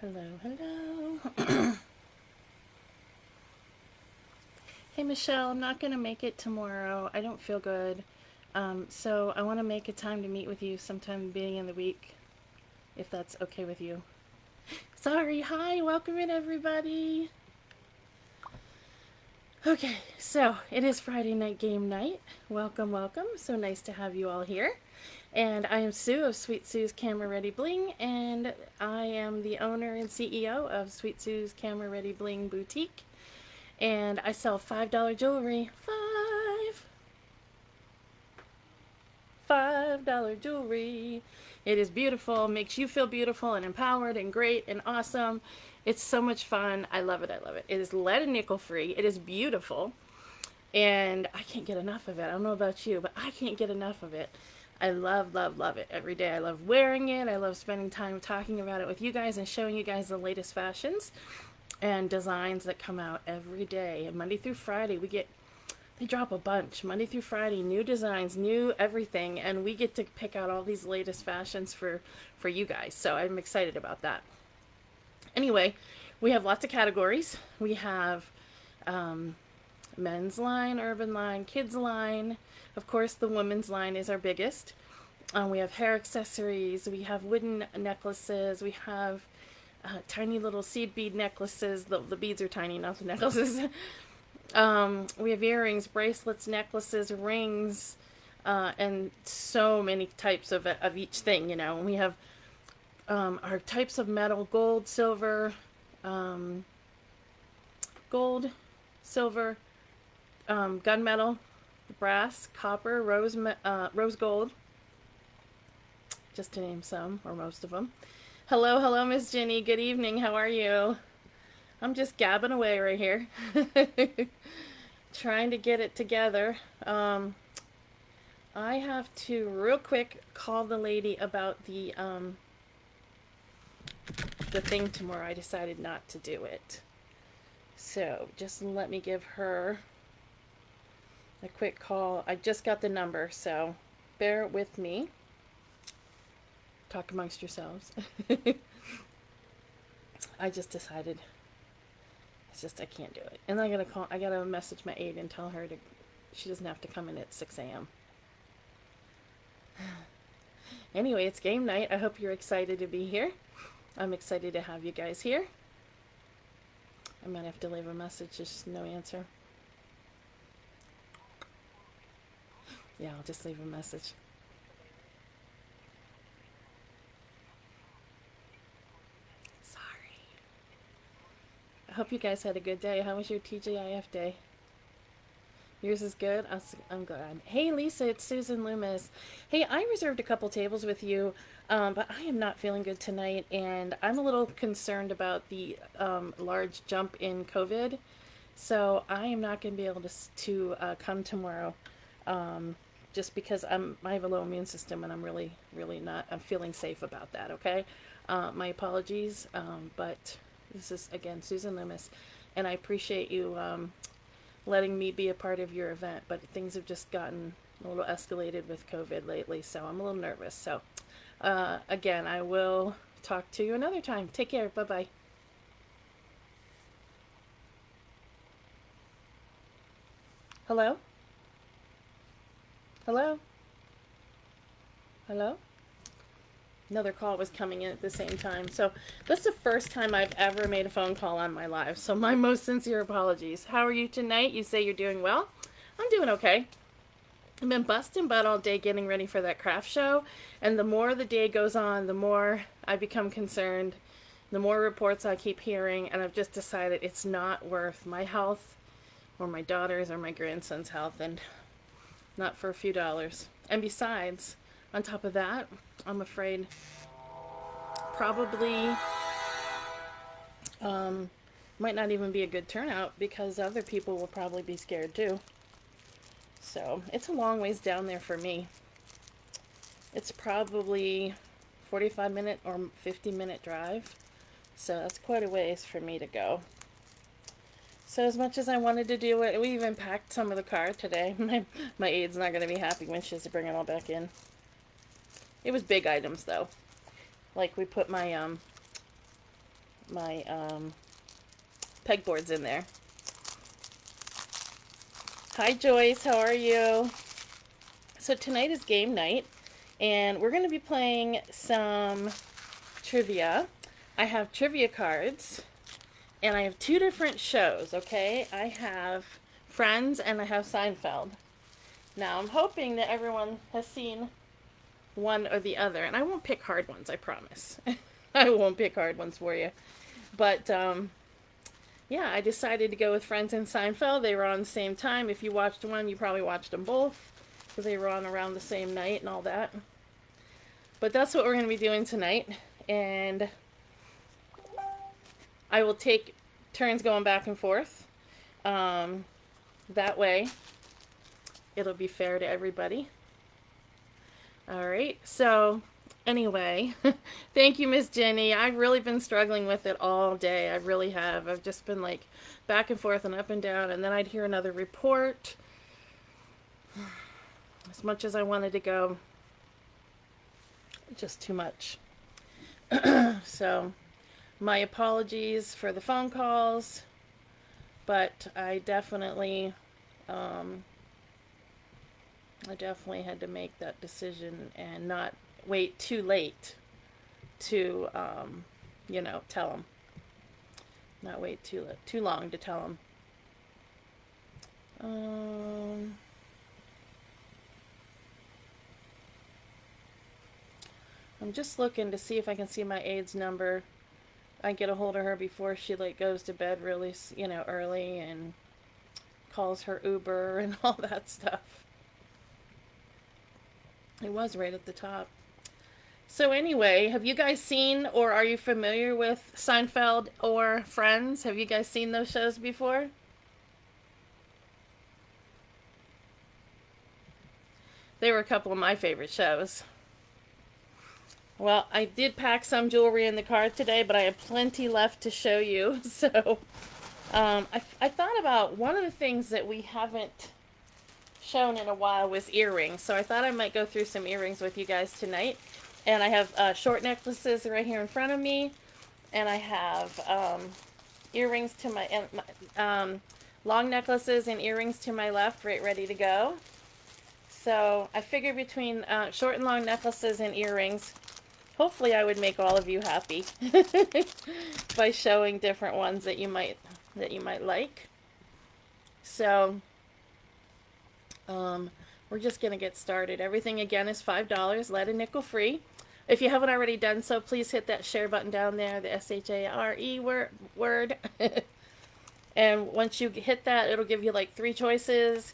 Hello, hello. Hey, Michelle, I'm not going to make it tomorrow. I don't feel good. So I want to make a time to meet with you sometime beginning of the week, if that's okay with you. Sorry, hi, welcome in, everybody. Okay, so it is Friday night game night. Welcome, welcome. So nice to have you all here. And I am Sue of Sweet Sue's Camera Ready Bling, and I am the owner and CEO of Sweet Sue's Camera Ready Bling Boutique. And I sell $5 jewelry. $5 jewelry. It is beautiful, makes you feel beautiful and empowered and great and awesome. It's so much fun. I love it. I love it. It is lead and nickel free. It is beautiful. And I can't get enough of it. I don't know about you, but I can't get enough of it. I love, love, love it every day. I love wearing it. I love spending time talking about it with you guys and showing you guys the latest fashions and designs that come out every day. And Monday through Friday, they drop a bunch. Monday through Friday, new designs, new everything. And we get to pick out all these latest fashions for you guys. So I'm excited about that. Anyway, we have lots of categories. We have men's line, urban line, kids line. Of course, the women's line is our biggest. We have hair accessories. We have wooden necklaces. We have tiny little seed bead necklaces. The beads are tiny, not the necklaces. We have earrings, bracelets, necklaces, rings, and so many types of each thing, you know. And we have our types of metal: gold, silver, gunmetal, brass, copper, rose gold, just to name some, or most of them. Hello, hello, Miss Ginny. Good evening. How are you? I'm just gabbing away right here, trying to get it together. I have to real quick call the lady about the thing tomorrow. I decided not to do it, so just let me give her a quick call. I just got the number, so bear with me. Talk amongst yourselves. I just decided I can't do it. And I gotta message my aide and tell her she doesn't have to come in at 6 a.m. Anyway, it's game night. I hope you're excited to be here. I'm excited to have you guys here. I might have to leave a message, just no answer. Yeah, I'll just leave a message. Sorry. I hope you guys had a good day. How was your TGIF day? Yours is good? I'm glad. Hey, Lisa, it's Susan Loomis. Hey, I reserved a couple tables with you, but I am not feeling good tonight, and I'm a little concerned about the large jump in COVID. So I am not going to be able to come tomorrow, just because I have a low immune system, and I'm really not. I'm feeling safe about that. Okay, my apologies, but this is again Susan Loomis, and I appreciate you letting me be a part of your event, but things have just gotten a little escalated with COVID lately, so I'm a little nervous. So, again, I will talk to you another time. Take care. Bye bye. Hello? Hello? Hello? Another call was coming in at the same time. So that's the first time I've ever made a phone call on my live. So my most sincere apologies. How are you tonight? You say you're doing well? I'm doing okay. I've been busting butt all day getting ready for that craft show. And the more the day goes on, the more I become concerned, the more reports I keep hearing. And I've just decided it's not worth my health or my daughter's or my grandson's health, and not for a few dollars. And besides, on top of that, I'm afraid probably might not even be a good turnout because other people will probably be scared too. So it's a long ways down there for me. It's probably 45-minute or 50-minute drive. So that's quite a ways for me to go. So as much as I wanted to do it, we even packed some of the car today. My aide's not going to be happy when she has to bring it all back in. It was big items though. Like we put my pegboards in there. Hi Joyce, how are you? So tonight is game night, and we're going to be playing some trivia. I have trivia cards, and I have two different shows, okay? I have Friends and I have Seinfeld. Now I'm hoping that everyone has seen one or the other, and I won't pick hard ones, I promise. I won't pick hard ones for you. But yeah, I decided to go with Friends and Seinfeld. They were on the same time. If you watched one, you probably watched them both, because they were on around the same night and all that. But that's what we're going to be doing tonight. And I will take turns going back and forth. That way, it'll be fair to everybody. All right, so anyway, thank you, Miss Jenny. I've really been struggling with it all day. I really have. I've just been like back and forth and up and down, and then I'd hear another report. As much as I wanted to go, just too much. So, my apologies for the phone calls, but I definitely had to make that decision and not wait too late to, tell them. Not wait too long to tell them. I'm just looking to see if I can see my aide's number. I get a hold of her before she goes to bed really, early, and calls her Uber and all that stuff. It was right at the top. So anyway, have you guys seen, or are you familiar with Seinfeld or Friends? Have you guys seen those shows before? They were a couple of my favorite shows. Well, I did pack some jewelry in the car today, but I have plenty left to show you. So I thought about one of the things that we haven't shown in a while was earrings. So I thought I might go through some earrings with you guys tonight. And I have short necklaces right here in front of me. And I have earrings to my long necklaces and earrings to my left, right ready to go. So I figured between short and long necklaces and earrings, hopefully I would make all of you happy by showing different ones that you might like. So we're just going to get started. Everything again is $5, lead and nickel free. If you haven't already done so, please hit that share button down there, the SHARE word. And once you hit that, it'll give you 3 choices.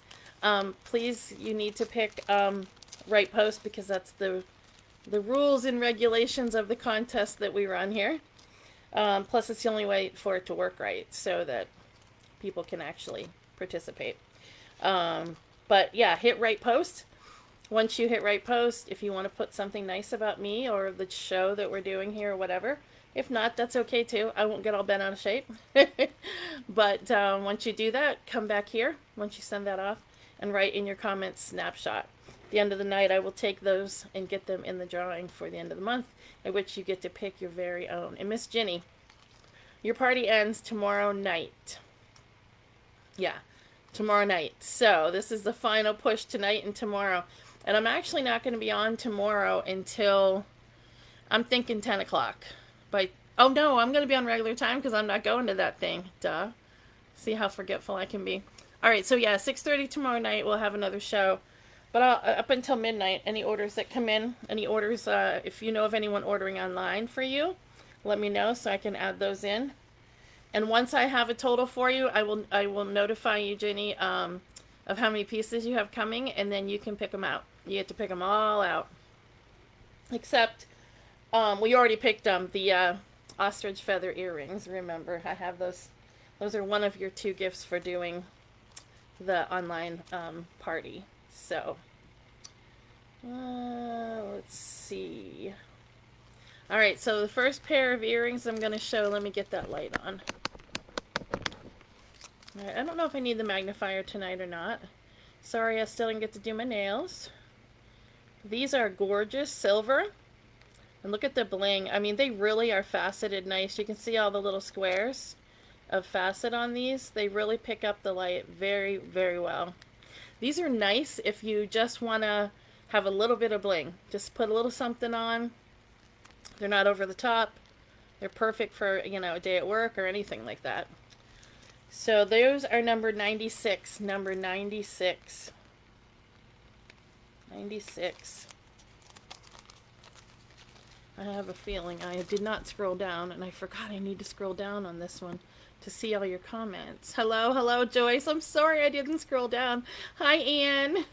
Please, you need to pick right post, because that's the rules and regulations of the contest that we run here. Plus, it's the only way for it to work right, so that people can actually participate. But yeah, hit right post. Once you hit right post, if you want to put something nice about me or the show that we're doing here or whatever. If not, that's okay too. I won't get all bent out of shape. But once you do that, come back here once you send that off and write in your comments snapshot. At the end of the night, I will take those and get them in the drawing for the end of the month, at which you get to pick your very own. And Miss Ginny, your party ends tomorrow night. Yeah, tomorrow night. So this is the final push tonight and tomorrow. And I'm actually not going to be on tomorrow until, I'm thinking 10 o'clock. Oh no, I'm going to be on regular time because I'm not going to that thing. Duh. See how forgetful I can be. All right, so yeah, 6:30 tomorrow night we'll have another show. But up until midnight, any orders that come in, any orders, if you know of anyone ordering online for you, let me know so I can add those in. And once I have a total for you, I will notify you, Jenny, of how many pieces you have coming, and then you can pick them out. You get to pick them all out. Except, we already picked the ostrich feather earrings. Remember, I have those. Those are one of your 2 gifts for doing the online party. So, let's see. All right, so the first pair of earrings I'm going to show, let me get that light on. All right, I don't know if I need the magnifier tonight or not. Sorry, I still didn't get to do my nails. These are gorgeous silver And look at the bling. I mean, they really are faceted nice. You can see all the little squares of facet on these. They really pick up the light very, very well. These are nice if you just want to have a little bit of bling. Just put a little something on. They're not over the top. They're perfect for, you know, a day at work or anything like that. So those are number 96. Number 96. 96. I have a feeling I did not scroll down, and I forgot I need to scroll down on this one to see all your comments. Hello, hello, Joyce. I'm sorry I didn't scroll down. Hi, Ann.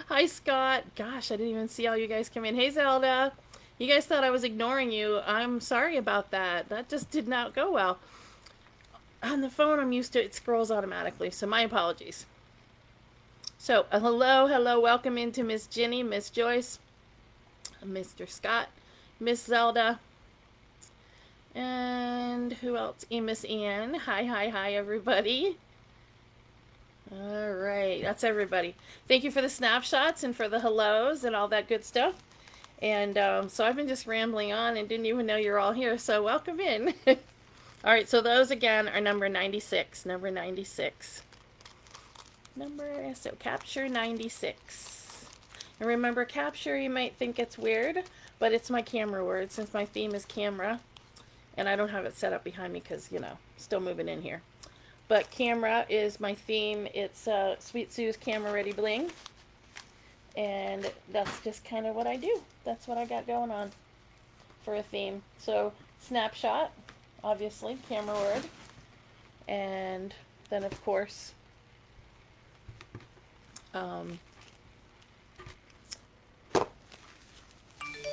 Hi, Scott. Gosh, I didn't even see all you guys come in. Hey, Zelda. You guys thought I was ignoring you. I'm sorry about that. That just did not go well. On the phone, I'm used to it scrolls automatically, so my apologies. So, hello, hello. Welcome into Miss Ginny, Miss Joyce, Mr. Scott, Miss Zelda, and who else? Miss Ann. Hi, hi, hi, everybody. All right, that's everybody. Thank you for the snapshots and for the hellos and all that good stuff. And so I've been just rambling on and didn't even know you're all here, so welcome in. All right, so those again are number 96. Number 96. So capture 96. And remember, capture, you might think it's weird, but it's my camera word since my theme is camera. And I don't have it set up behind me because, you know, still moving in here. But camera is my theme. It's Sweet Sue's Camera Ready Bling. And that's just kind of what I do. That's what I got going on for a theme. So snapshot, obviously, camera word. And then, of course,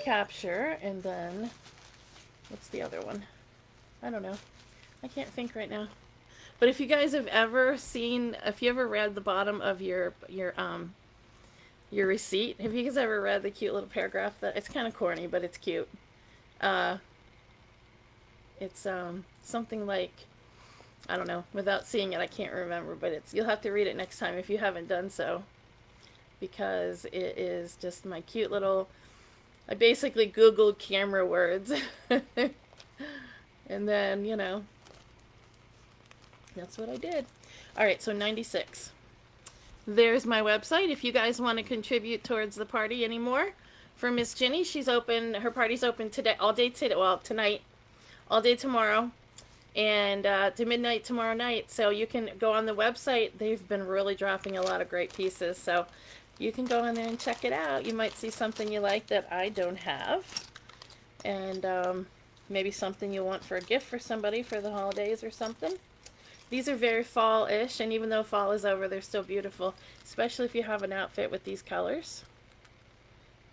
capture, and then what's the other one? I don't know. I can't think right now. But if you guys have ever seen, if you ever read the bottom of your receipt, have you guys ever read the cute little paragraph that it's kind of corny, but it's cute? It's something like, I don't know, without seeing it I can't remember, but it's, you'll have to read it next time if you haven't done so, because it is just my cute little, I basically Googled camera words and then, you know, that's what I did. All right, so 96. There's my website if you guys want to contribute towards the party anymore. For Miss Ginny, she's open, her party's open today, all day today, well, tonight, all day tomorrow, and to midnight tomorrow night. So you can go on the website. They've been really dropping a lot of great pieces, so you can go in there and check it out. You might see something you like that I don't have, and maybe something you want for a gift for somebody for the holidays or something. These are very fall-ish, and even though fall is over, they're still beautiful, especially if you have an outfit with these colors.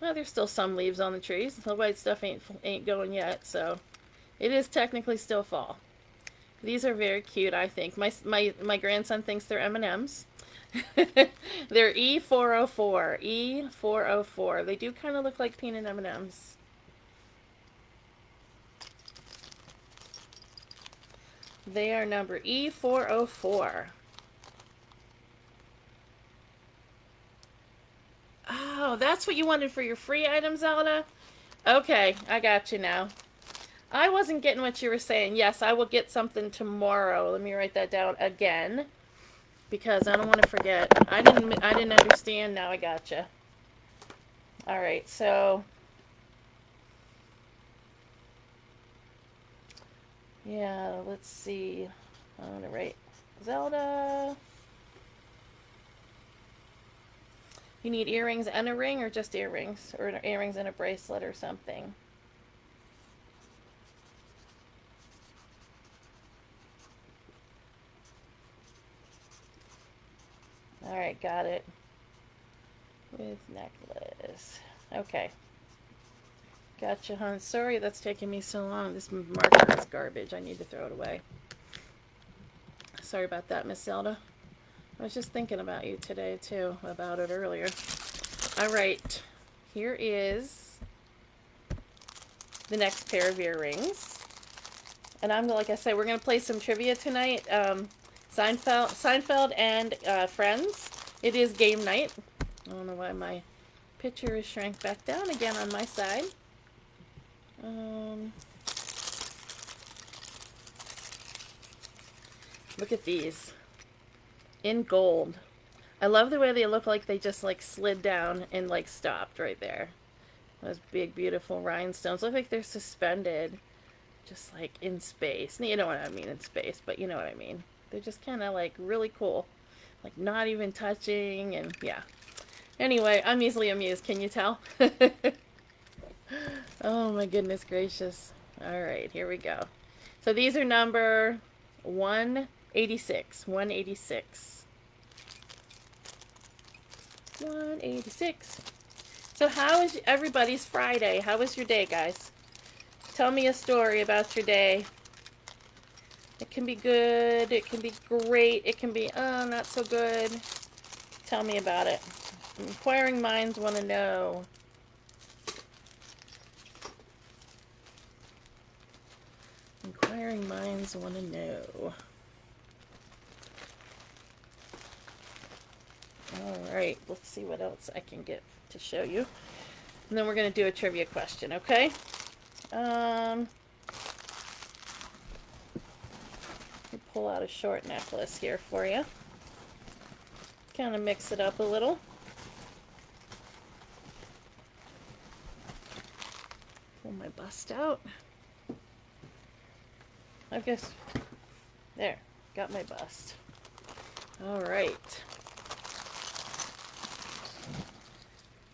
Well, there's still some leaves on the trees. The white stuff ain't going yet, so it is technically still fall. These are very cute, I think. My grandson thinks they're M&Ms. They're E404. E404. They do kind of look like peanut M&Ms. They are number E404. Oh, that's what you wanted for your free item, Zelda? Okay, I got you now. I wasn't getting what you were saying. Yes, I will get something tomorrow. Let me write that down again, because I don't want to forget. I didn't understand. Now I gotcha. All right, so yeah, let's see. I'm gonna write Zelda. You need earrings and a ring, or just earrings, or earrings and a bracelet or something. All right, got it. With necklace. Okay. Gotcha, hon. Sorry that's taking me so long. This marker is garbage. I need to throw it away. Sorry about that, Miss Zelda. I was just thinking about you today, too, about it earlier. All right. Here is the next pair of earrings. And I'm, like I said, we're going to play some trivia tonight. Seinfeld and Friends. It is game night. I don't know why my picture is shrank back down again on my side. Look at these. In gold. I love the way they look like they just like slid down and like stopped right there. Those big, beautiful rhinestones look like they're suspended, just like in space. You know what I mean in space, but you know what I mean. They're just kind of like really cool, like not even touching, and yeah. Anyway, I'm easily amused. Can you tell? Oh my goodness gracious. All right, here we go. So these are number 186. 186. 186. So how is everybody's Friday? How was your day, guys? Tell me a story about your day. It can be good, it can be great, it can be, not so good. Tell me about it. Inquiring minds want to know. Inquiring minds want to know. Alright, let's see what else I can get to show you. And then we're going to do a trivia question, okay? Pull out a short necklace here for you. Kind of mix it up a little. Pull my bust out. I guess, there, got my bust. All right.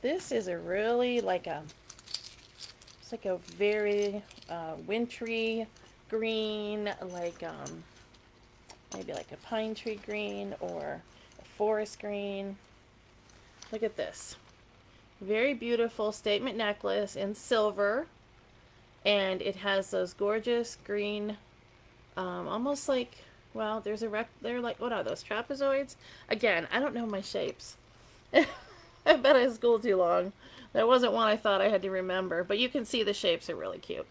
This is a really like a, it's like a very wintry green, like maybe like a pine tree green or a forest green. Look at this. Very beautiful statement necklace in silver. And it has those gorgeous green, almost like, well, there's a they're like, what are those, trapezoids? Again, I don't know my shapes. I bet I schooled too long. That wasn't one I thought I had to remember. But you can see the shapes are really cute.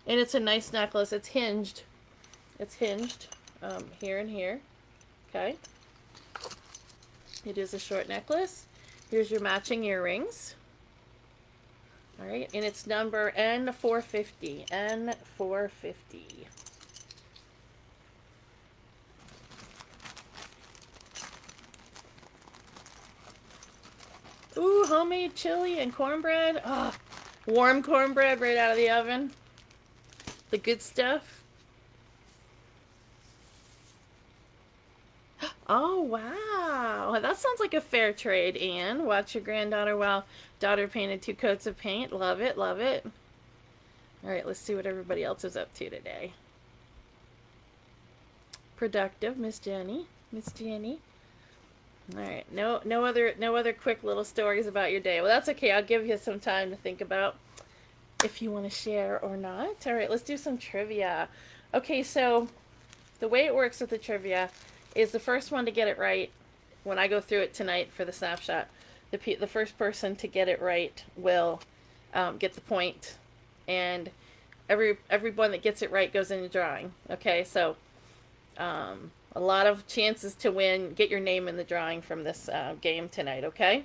And it's a nice necklace. It's hinged. It's hinged here and here. Okay. It is a short necklace. Here's your matching earrings. All right. And it's number N450. N450. Ooh, homemade chili and cornbread. Oh, warm cornbread right out of the oven. The good stuff. Oh, wow. That sounds like a fair trade, Anne. Watch your granddaughter while daughter painted 2 coats of paint. Love it, love it. All right, let's see what everybody else is up to today. Productive, Miss Jenny. Miss Jenny. All right, no other quick little stories about your day. Well, that's okay. I'll give you some time to think about if you want to share or not. All right, let's do some trivia. Okay, so the way it works with the trivia is the first one to get it right. When I go through it tonight for the snapshot, the first person to get it right will get the point, and everyone that gets it right goes in the drawing. Okay, so a lot of chances to win. Get your name in the drawing from this game tonight, okay?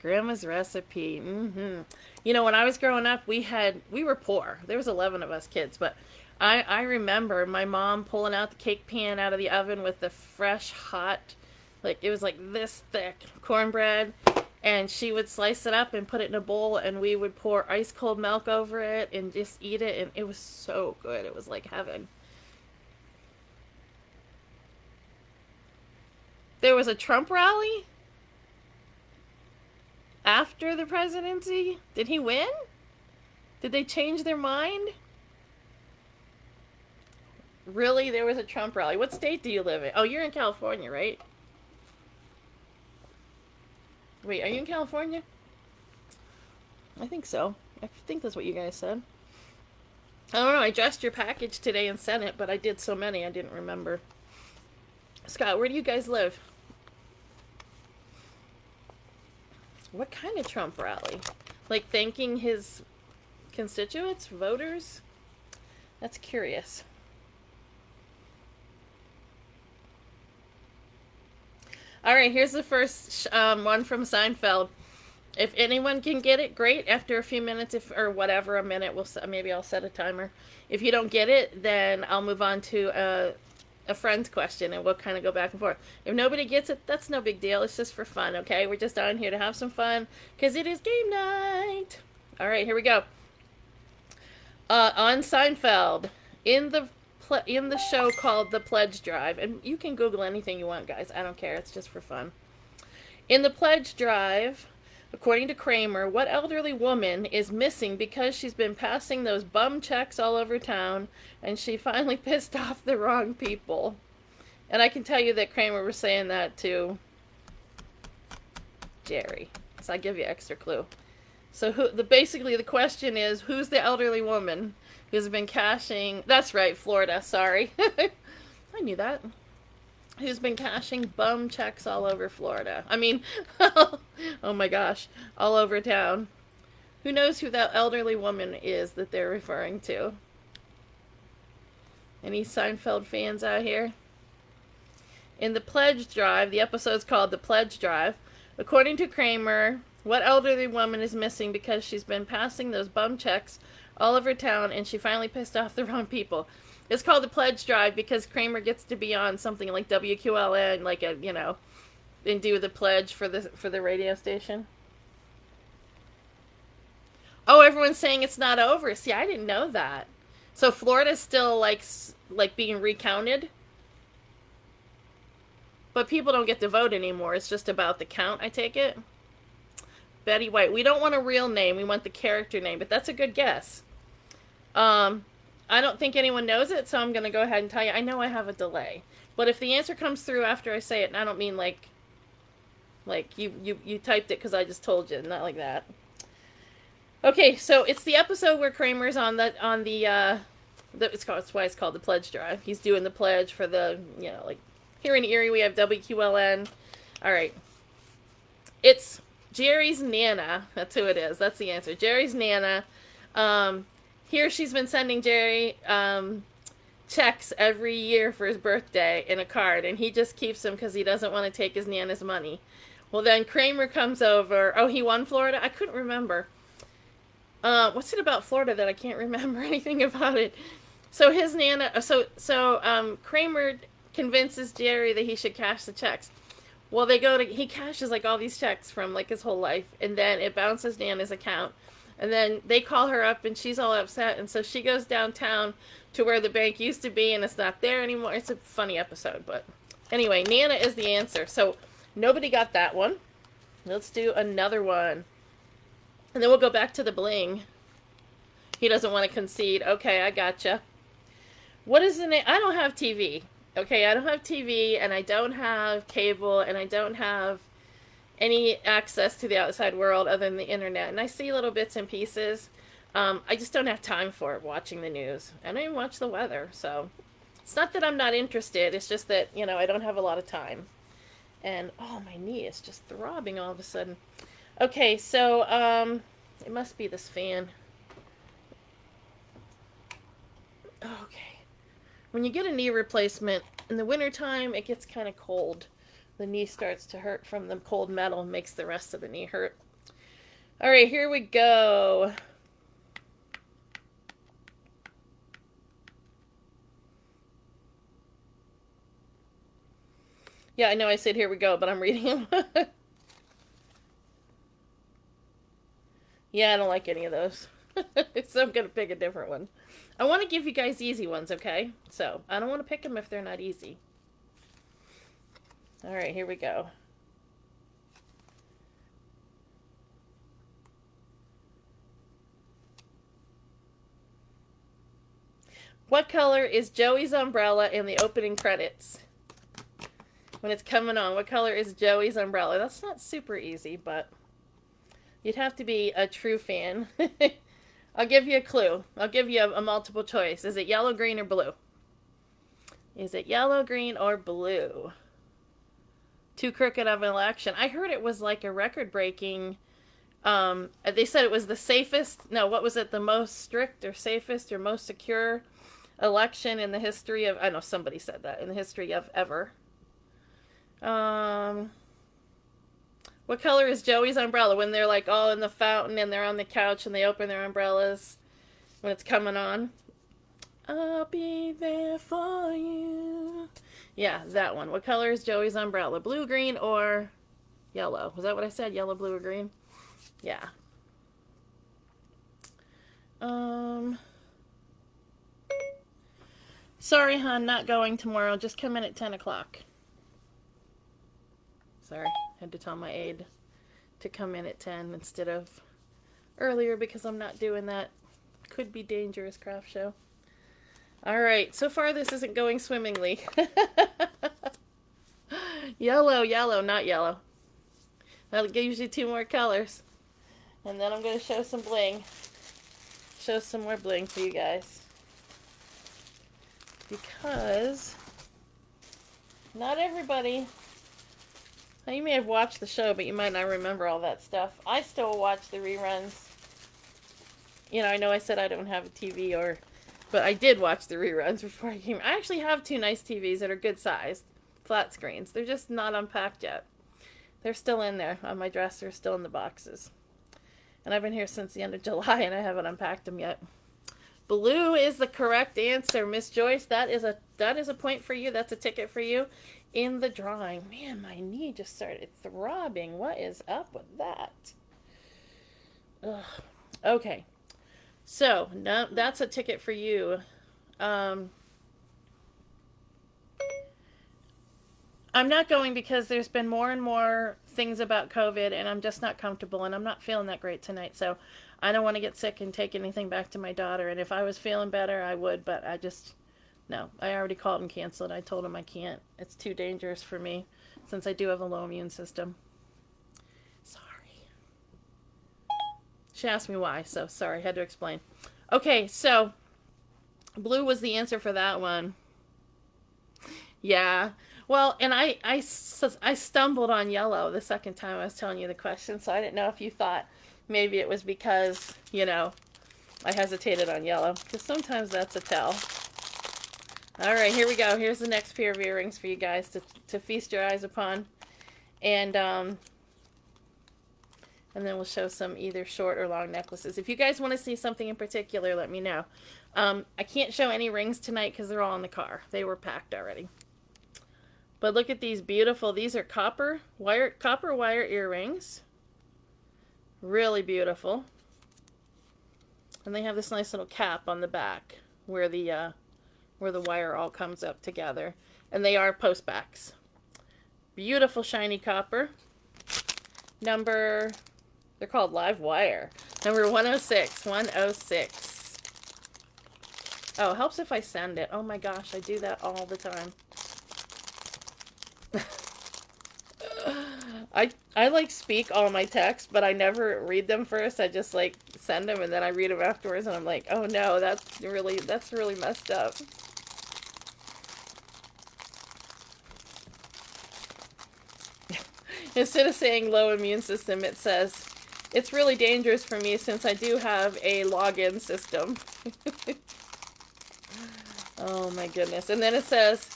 Grandma's recipe. You know, when I was growing up, we were poor. There was 11 of us kids, but I remember my mom pulling out the cake pan out of the oven with the fresh, hot, like it was like this thick cornbread, and she would slice it up and put it in a bowl, and we would pour ice cold milk over it and just eat it, and it was so good. It was like heaven. There was a Trump rally after the presidency. Did he win? Did they change their mind? Really? There was a Trump rally. What state do you live in? Oh, you're in California, right? Wait, are you in California? I think so. I think that's what you guys said. I don't know. I addressed your package today and sent it, but I did so many I didn't remember. Scott, where do you guys live? What kind of Trump rally? Like thanking his constituents, voters? That's curious. All right, here's the first one from Seinfeld. If anyone can get it, great. After a few minutes, if or whatever, a minute, maybe I'll set a timer. If you don't get it, then I'll move on to a friend's question, and we'll kind of go back and forth. If nobody gets it, that's no big deal. It's just for fun, okay? We're just on here to have some fun because it is game night. All right, here we go. On Seinfeld, in the show called The Pledge Drive, and you can Google anything you want, guys. I don't care. It's just for fun. In The Pledge Drive, according to Kramer, what elderly woman is missing because she's been passing those bum checks all over town and she finally pissed off the wrong people? And I can tell you that Kramer was saying that to Jerry. So I give you extra clue. So basically the question is, who's the elderly woman who's been cashing... That's right, Florida, sorry. I knew that. Who's been cashing bum checks all over Florida. I mean, oh my gosh, all over town. Who knows who that elderly woman is that they're referring to? Any Seinfeld fans out here? In The Pledge Drive, the episode's called The Pledge Drive. According to Kramer, what elderly woman is missing because she's been passing those bum checks all over town and she finally pissed off the wrong people? It's called The Pledge Drive because Kramer gets to be on something like WQLN, like and do the pledge for the radio station. Oh, everyone's saying it's not over. See, I didn't know that. So Florida's still like being recounted, but people don't get to vote anymore. It's just about the count, I take it. Betty White. We don't want a real name. We want the character name, but that's a good guess. I don't think anyone knows it, so I'm going to go ahead and tell you. I know I have a delay. But if the answer comes through after I say it, and I don't mean like you typed it because I just told you, not like that. Okay, so it's the episode where Kramer's on the that's why it's called The Pledge Drive. He's doing the pledge for the, like here in Erie we have WQLN. All right. It's Jerry's Nana. That's who it is. That's the answer. Jerry's Nana. Here she's been sending Jerry checks every year for his birthday in a card, and he just keeps them because he doesn't want to take his Nana's money. Well, then Kramer comes over. Oh, he won Florida? I couldn't remember. What's it about Florida that I can't remember anything about it? So his Nana... So Kramer convinces Jerry that he should cash the checks. Well, he cashes like all these checks from like his whole life, and then it bounces Nana's account. And then they call her up, and she's all upset. And so she goes downtown to where the bank used to be, and it's not there anymore. It's a funny episode. But anyway, Nana is the answer. So nobody got that one. Let's do another one. And then we'll go back to the bling. He doesn't want to concede. Okay, I gotcha. What is the name? I don't have TV. Okay, I don't have TV, and I don't have cable, and I don't have any access to the outside world other than the internet. And I see little bits and pieces. I just don't have time for it, watching the news. I don't even watch the weather. So it's not that I'm not interested. It's just that, I don't have a lot of time. And, oh, my knee is just throbbing all of a sudden. Okay, so it must be this fan. Okay. When you get a knee replacement, in the wintertime, it gets kind of cold. The knee starts to hurt from the cold metal, makes the rest of the knee hurt. All right, here we go. Yeah, I know I said here we go, but I'm reading them. Yeah, I don't like any of those. So I'm going to pick a different one. I want to give you guys easy ones, okay? So I don't want to pick them if they're not easy. All right, here we go. What color is Joey's umbrella in the opening credits? When it's coming on, what color is Joey's umbrella? That's not super easy, but you'd have to be a true fan. I'll give you a clue. I'll give you a multiple choice. Is it yellow, green, or blue? Is it yellow, green, or blue? Too crooked of an election. I heard it was like a record-breaking... they said it was the safest... No, what was it? The most strict or safest or most secure election in the history of... I know somebody said that. In the history of ever. What color is Joey's umbrella when they're like all in the fountain and they're on the couch and they open their umbrellas when it's coming on? I'll be there for you. Yeah, that one. What color is Joey's umbrella? Blue, green, or yellow? Was that what I said? Yellow, blue, or green? Yeah. Sorry, hon, not going tomorrow. Just come in at 10 o'clock. Sorry, had to tell my aide to come in at 10 instead of earlier because I'm not doing that. Could be dangerous craft show. All right, so far this isn't going swimmingly. Yellow, yellow, not yellow. That gives you 2 more colors. And then I'm going to show some bling. Show some more bling for you guys. Because not everybody... Now, you may have watched the show, but you might not remember all that stuff. I still watch the reruns. You know, I know I said I don't have a TV, but I did watch the reruns before I came. I actually have 2 nice TVs that are good size, flat screens. They're just not unpacked yet. They're still in there on my dresser, still in the boxes. And I've been here since the end of July, and I haven't unpacked them yet. Blue is the correct answer, Miss Joyce. That is a point for you. That's a ticket for you in the drawing. Man, my knee just started throbbing. What is up with that? Ugh. Okay. So, no, that's a ticket for you. I'm not going because there's been more and more things about COVID, and I'm just not comfortable, and I'm not feeling that great tonight. So I don't want to get sick and take anything back to my daughter. And if I was feeling better, I would, but no. I already called and canceled. I told him I can't. It's too dangerous for me since I do have a low immune system. Sorry. She asked me why, so sorry. Had to explain. Okay, so blue was the answer for that one. Yeah. Well, and I stumbled on yellow the second time I was telling you the question, so I didn't know if you thought maybe it was because, I hesitated on yellow. Because sometimes that's a tell. All right, here we go. Here's the next pair of earrings for you guys to feast your eyes upon. And then we'll show some either short or long necklaces. If you guys want to see something in particular, let me know. I can't show any rings tonight because they're all in the car. They were packed already. But look at these beautiful, these are copper wire earrings. Really beautiful. And they have this nice little cap on the back where the wire all comes up together. And they are post backs. Beautiful shiny copper. They're called live wire. Number 106. 106. Oh, it helps if I send it. Oh my gosh, I do that all the time. I like speak all my texts, but I never read them first. I just like send them and then I read them afterwards and I'm like, oh no, that's really messed up. Instead of saying low immune system, it says, it's really dangerous for me since I do have a login system. Oh my goodness. And then it says,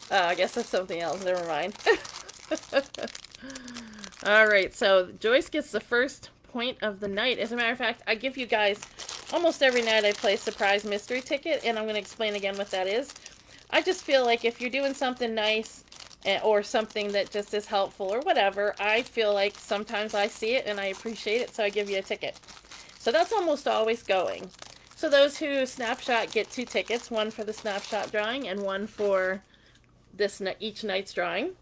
I guess that's something else. Never mind. All right, so Joyce gets the first point of the night. As a matter of fact, I give you guys, almost every night I play surprise mystery ticket, and I'm going to explain again what that is. I just feel like if you're doing something nice or something that just is helpful or whatever, I feel like sometimes I see it and I appreciate it, so I give you a ticket. So that's almost always going. So those who snapshot get 2 tickets, one for the snapshot drawing and one for each night's drawing.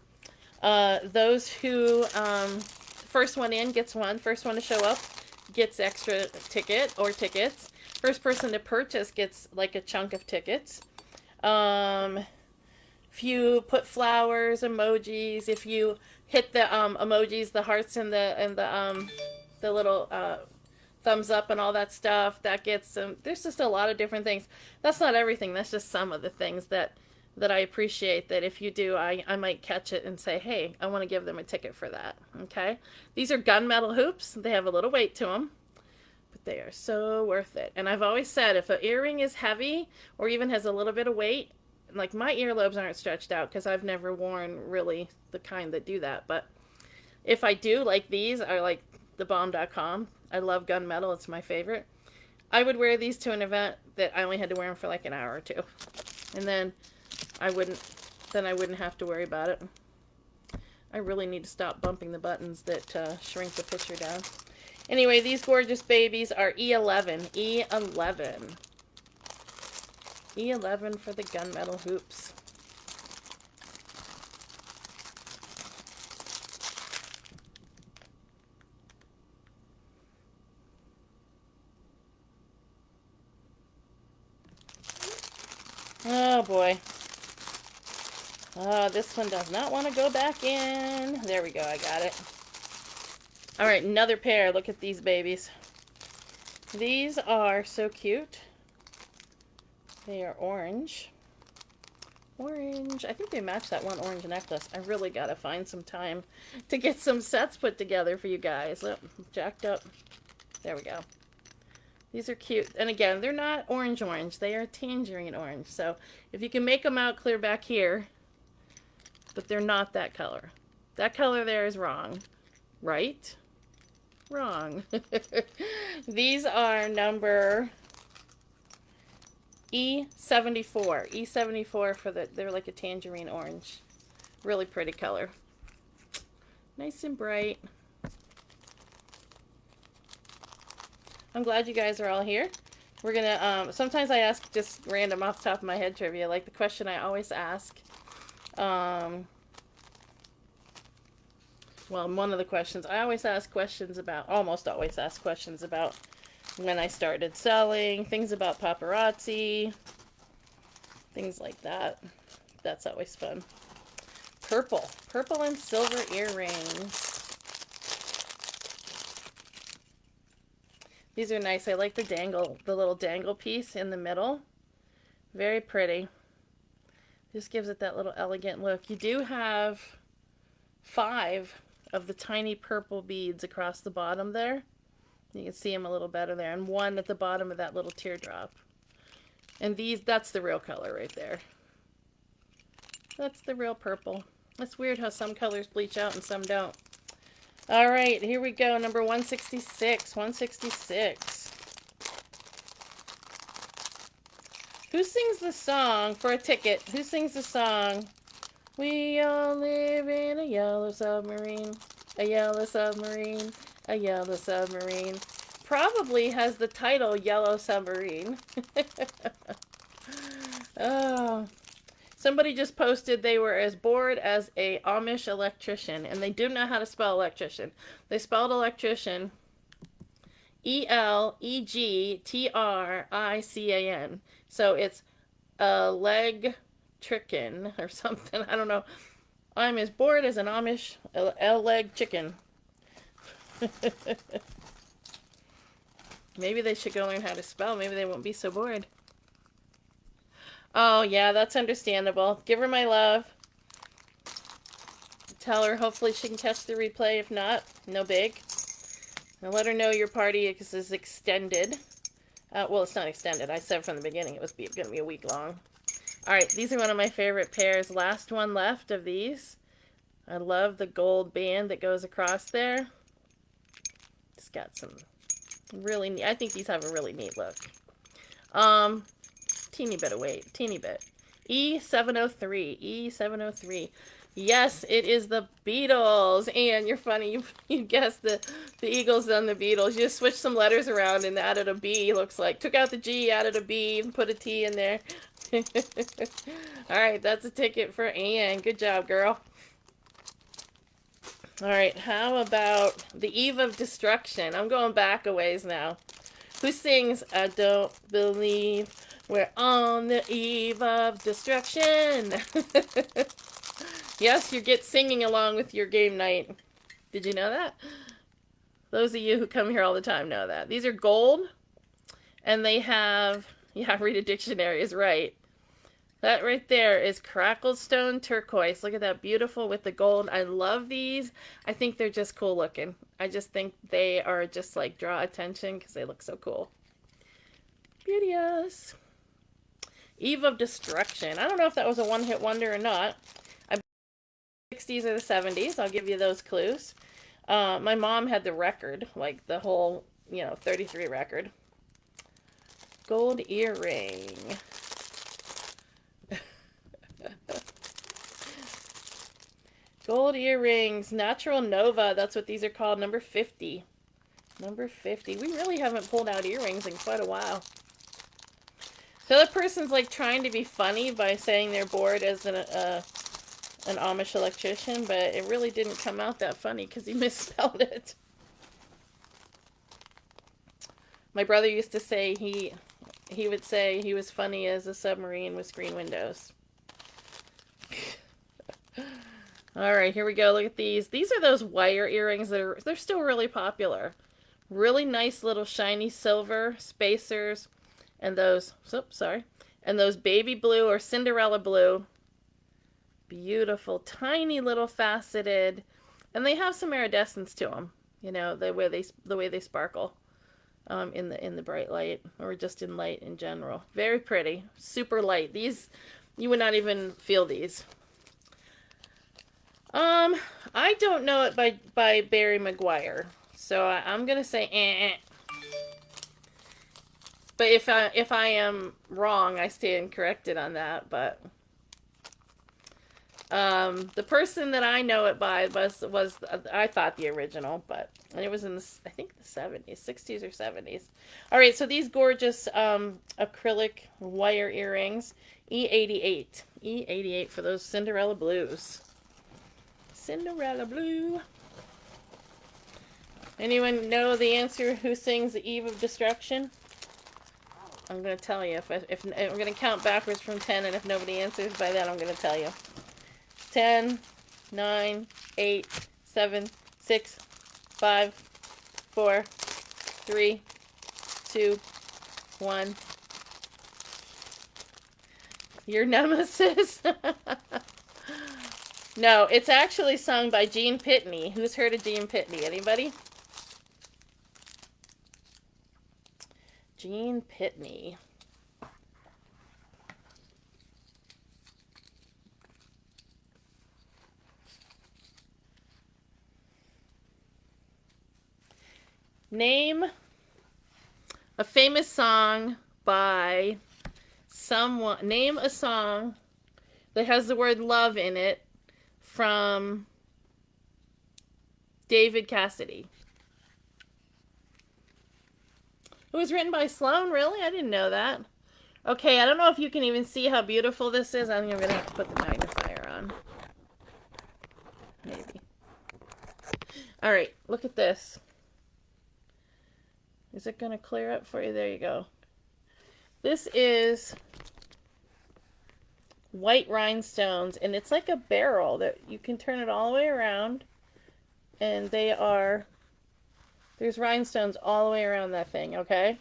Those who first one in gets one. First one to show up gets extra ticket or tickets. First person to purchase gets like a chunk of tickets. If you put flowers, emojis, if you hit the emojis, the hearts and the little thumbs up and all that stuff, that gets some. There's just a lot of different things. That's not everything. That's just some of the things that I appreciate, that if you do, I might catch it and say, hey, I want to give them a ticket for that. Okay? These are gunmetal hoops. They have a little weight to them, but they are so worth it. And I've always said, if an earring is heavy or even has a little bit of weight, like my earlobes aren't stretched out because I've never worn really the kind that do that, but If I do, like these are like the bomb.com. I love gunmetal. It's my favorite. I would wear these to an event that I only had to wear them for like an hour or two. And then I wouldn't have to worry about it. I really need to stop bumping the buttons that shrink the picture down. Anyway, these gorgeous babies are E11. E11. E11 for the gunmetal hoops. Oh boy. Oh, this one does not want to go back in. There we go, I got it. Alright, another pair. Look at these babies. These are so cute. They are orange. Orange. I think they match that one orange necklace. I really gotta find some time to get some sets put together for you guys. Look, jacked up. There we go. These are cute. And again, they're not orange. They are tangerine orange. So if you can make them out clear back here, but they're not that color. That color there is wrong. Right? Wrong. These are number E74. E74 for they're like a tangerine orange. Really pretty color. Nice and bright. I'm glad you guys are all here. We're gonna, sometimes I ask just random off the top of my head trivia, like the question I always ask. Well, one of the questions, I always ask questions about, almost always ask questions about when I started selling, things about paparazzi, things like that. That's always fun. Purple. Purple and silver earrings. These are nice. I like the dangle, the little dangle piece in the middle. Very pretty. Just gives it that little elegant look. You do have 5 of the tiny purple beads across the bottom there. You can see them a little better there. And 1 at the bottom of that little teardrop. And these, that's the real color right there. That's the real purple. It's weird how some colors bleach out and some don't. All right, here we go. Number 166. 166. Who sings the song for a ticket? Who sings the song? We all live in a yellow submarine. A yellow submarine. A yellow submarine. Probably has the title Yellow Submarine. Oh. Somebody just posted they were as bored as a Amish electrician, and they do know how to spell electrician. They spelled electrician E-L-E-G-T-R-I-C-A-N. So it's electrician or something. I don't know. I'm as bored as an Amish leg chicken. Maybe they should go learn how to spell. Maybe they won't be so bored. Oh, yeah, that's understandable. Give her my love. Tell her hopefully she can catch the replay. If not, no big. And let her know your party is extended. Well, it's not extended. I said from the beginning it was going to be a week long. All right, these are one of my favorite pairs. Last one left of these. I love the gold band that goes across there. It's got some really neat, I think these have a really neat look. Teeny bit of weight, teeny bit. E703, E703. Yes, it is the Beatles. And you're funny, you guessed the Eagles and the Beatles. You just switched some letters around and added a B, looks like. Took out the G, added a B, and put a T in there. Alright, that's a ticket for Anne. Good job, girl. Alright, how about The Eve of Destruction? I'm going back a ways now. Who sings I Don't Believe We're on the Eve of Destruction? Yes, you get singing along with your game night. Did you know that? Those of you who come here all the time know that. These are gold, and they have, yeah, read a dictionary is right. That right there is crackled stone turquoise. Look at that, beautiful with the gold. I love these. I think they're just cool looking. I just think they are just like draw attention because they look so cool. Beauteous. Eve of Destruction. I don't know if that was a one-hit wonder or not. I bet the 60s or the 70s. I'll give you those clues. My mom had the record, like the whole, 33 record. Gold earring. Gold earrings. Natural Nova. That's what these are called. Number 50. Number 50. We really haven't pulled out earrings in quite a while. The other person's like trying to be funny by saying they're bored as an Amish electrician, but it really didn't come out that funny because he misspelled it. My brother used to say he would say he was funny as a submarine with screen windows. All right, here we go. Look at these. These are those wire earrings they're still really popular. Really nice little shiny silver spacers, and those. And those baby blue or Cinderella blue. Beautiful, tiny little faceted, and they have some iridescence to them. The way they sparkle. In the bright light, or just in light in general. Very pretty, super light. These, you would not even feel these. I don't know it by Barry McGuire, so I'm gonna say eh. But if I am wrong, I stand corrected on that. But the person that I know it by was I thought the original, but it was in I think the 70s, 60s or 70s. All right, so these gorgeous acrylic wire earrings, E88, E88 for those Cinderella blues. Cinderella blue. Anyone know the answer? Who sings the Eve of Destruction? I'm gonna tell you if I'm gonna count backwards from 10, and if nobody answers by then, I'm gonna tell you. 10, 9, 8, 7, 6, 5, 4, 3, 2, 1. Your nemesis? No, it's actually sung by Gene Pitney. Who's heard of Gene Pitney? Anybody? Gene Pitney. Name a famous song by someone. Name a song that has the word love in it from David Cassidy. It was written by Sloan, really? I didn't know that. Okay, I don't know if you can even see how beautiful this is. I think I'm going to have to put the magnifier on. Maybe. All right, look at this. Is it going to clear up for you? There you go. This is white rhinestones, and it's like a barrel that you can turn it all the way around, and there's rhinestones all the way around that thing, okay?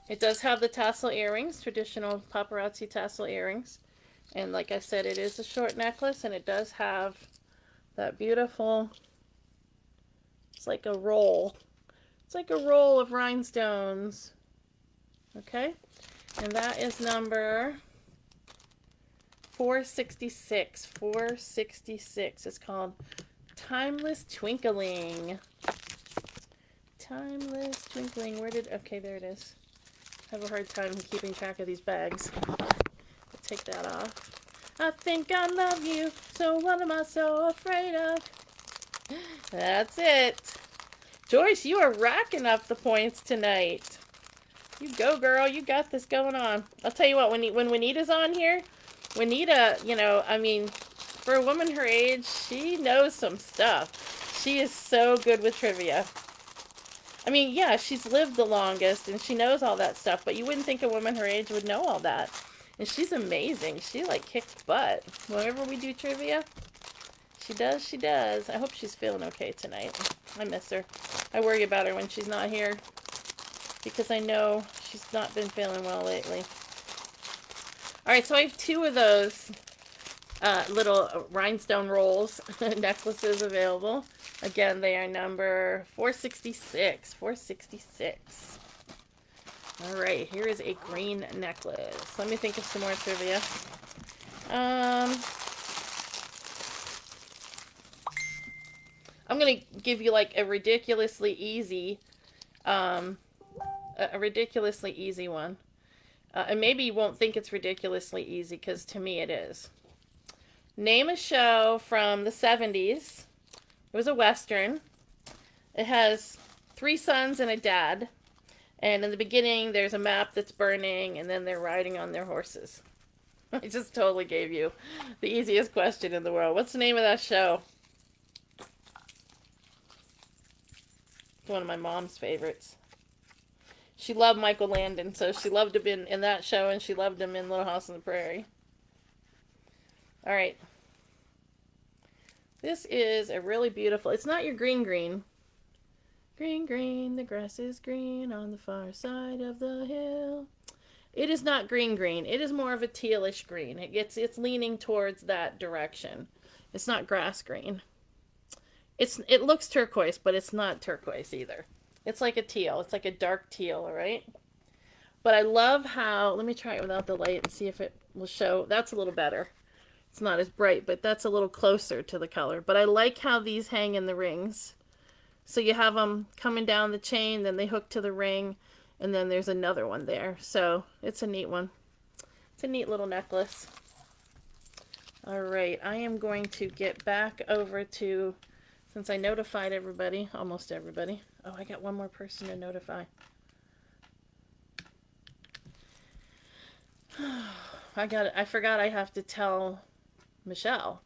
It does have the tassel earrings, traditional paparazzi tassel earrings, and like I said, it is a short necklace, and it does have that beautiful, it's like a roll. It's like a roll of rhinestones. Okay? And that is number 466. 466. It's called Timeless Twinkling. Timeless Twinkling. Okay, there it is. I have a hard time keeping track of these bags. I'll take that off. I think I love you, so what am I so afraid of? That's it. Joyce, you are racking up the points tonight. You go, girl. You got this going on. I'll tell you what, when Juanita's on here, Juanita, for a woman her age, she knows some stuff. She is so good with trivia. Yeah, she's lived the longest, and she knows all that stuff, but you wouldn't think a woman her age would know all that. And she's amazing. She, kicks butt. Whenever we do trivia, she does. I hope she's feeling okay tonight. I miss her. I worry about her when she's not here, because I know she's not been feeling well lately. Alright, so I have 2 of those little rhinestone rolls, necklaces available. Again, they are number 466. 466. Alright, here is a green necklace. Let me think of some more trivia. I'm going to give you like a ridiculously easy one. And maybe you won't think it's ridiculously easy because to me it is. Name a show from the 70s. It was a Western. It has 3 sons and a dad. And in the beginning, there's a map that's burning, and then they're riding on their horses. I just totally gave you the easiest question in the world. What's the name of that show? It's one of my mom's favorites. She loved Michael Landon, so she loved him in that show, and she loved him in Little House on the Prairie. All right. This is a really beautiful... It's not your green green. Green, green, the grass is green on the far side of the hill. It is not green, green. It is more of a tealish green. It's leaning towards that direction. It's not grass green. It looks turquoise, but it's not turquoise either. It's like a teal. It's like a dark teal, all right? But I love how... Let me try it without the light and see if it will show. That's a little better. It's not as bright, but that's a little closer to the color. But I like how these hang in the rings. So you have them coming down the chain, then they hook to the ring, and then there's another one there. So it's a neat one. It's a neat little necklace. All right, I am going to get back over to... Since I notified everybody, almost everybody. Oh, I got one more person to notify. I forgot I have to tell Michelle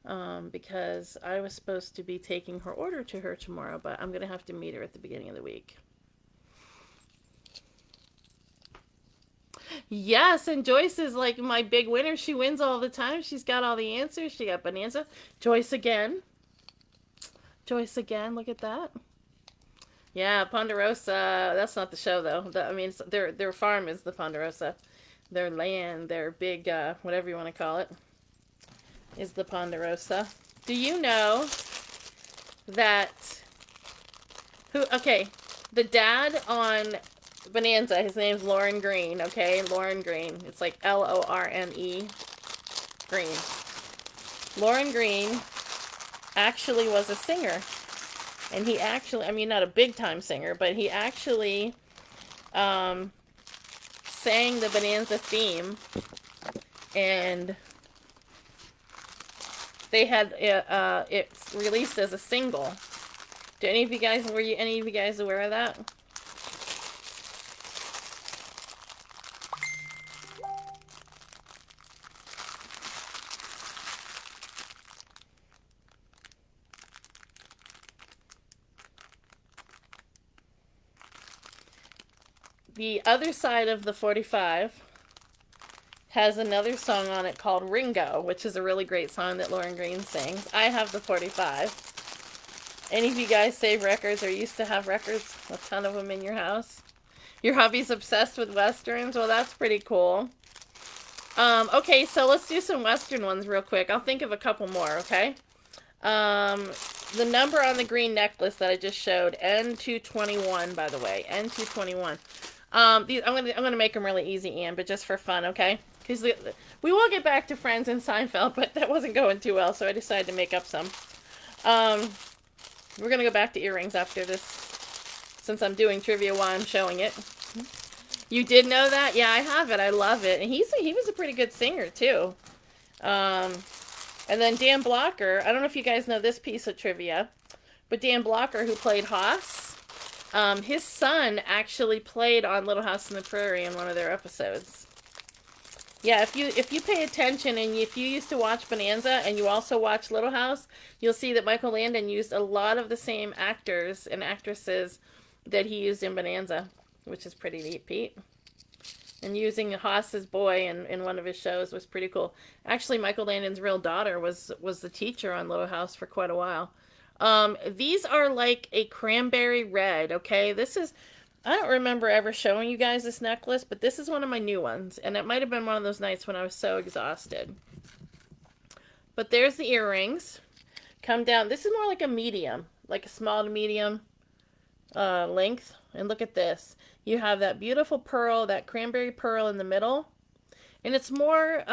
because I was supposed to be taking her order to her tomorrow, but I'm going to have to meet her at the beginning of the week. Yes, and Joyce is like my big winner. She wins all the time. She's got all the answers. She got Bonanza. Joyce again. Joyce again. Look at that. Yeah, Ponderosa. That's not the show though. I mean, their farm is the Ponderosa. Their land, their big whatever you want to call it, is the Ponderosa. Do you know that? Okay, the dad on Bonanza. His name's Lauren Green. Okay, Lauren Green. It's like Lorne Green. Lauren Green actually was a singer. And he actually, I mean, not a big time singer, but he actually sang the Bonanza theme. And they had it released as a single. Were any of you guys aware of that? The other side of the 45 has another song on it called Ringo, which is a really great song that Lauren Green sings. I have the 45. Any of you guys save records or used to have records? A ton of them in your house? Your hubby's obsessed with Westerns? Well, that's pretty cool. Okay, so let's do some Western ones real quick. I'll think of a couple more, okay? The number on the green necklace that I just showed, N221, by the way, N221. I'm gonna make them really easy, Anne, but just for fun, okay? Because we will get back to Friends and Seinfeld, but that wasn't going too well, so I decided to make up some. We're gonna go back to earrings after this, since I'm doing trivia while I'm showing it. You did know that? Yeah, I have it. I love it, and he was a pretty good singer too. And then Dan Blocker. I don't know if you guys know this piece of trivia, but Dan Blocker, who played Haas. His son actually played on Little House on the Prairie in one of their episodes. Yeah, if you pay attention and if you used to watch Bonanza and you also watch Little House, you'll see that Michael Landon used a lot of the same actors and actresses that he used in Bonanza, which is pretty neat, Pete. And using Haas's boy in one of his shows was pretty cool. Actually, Michael Landon's real daughter was the teacher on Little House for quite a while. These are like a cranberry red, okay? I don't remember ever showing you guys this necklace, but this is one of my new ones. And it might have been one of those nights when I was so exhausted. But there's the earrings. Come down. This is more like a medium, like a small to medium length. And look at this. You have that beautiful pearl, that cranberry pearl in the middle. And it's more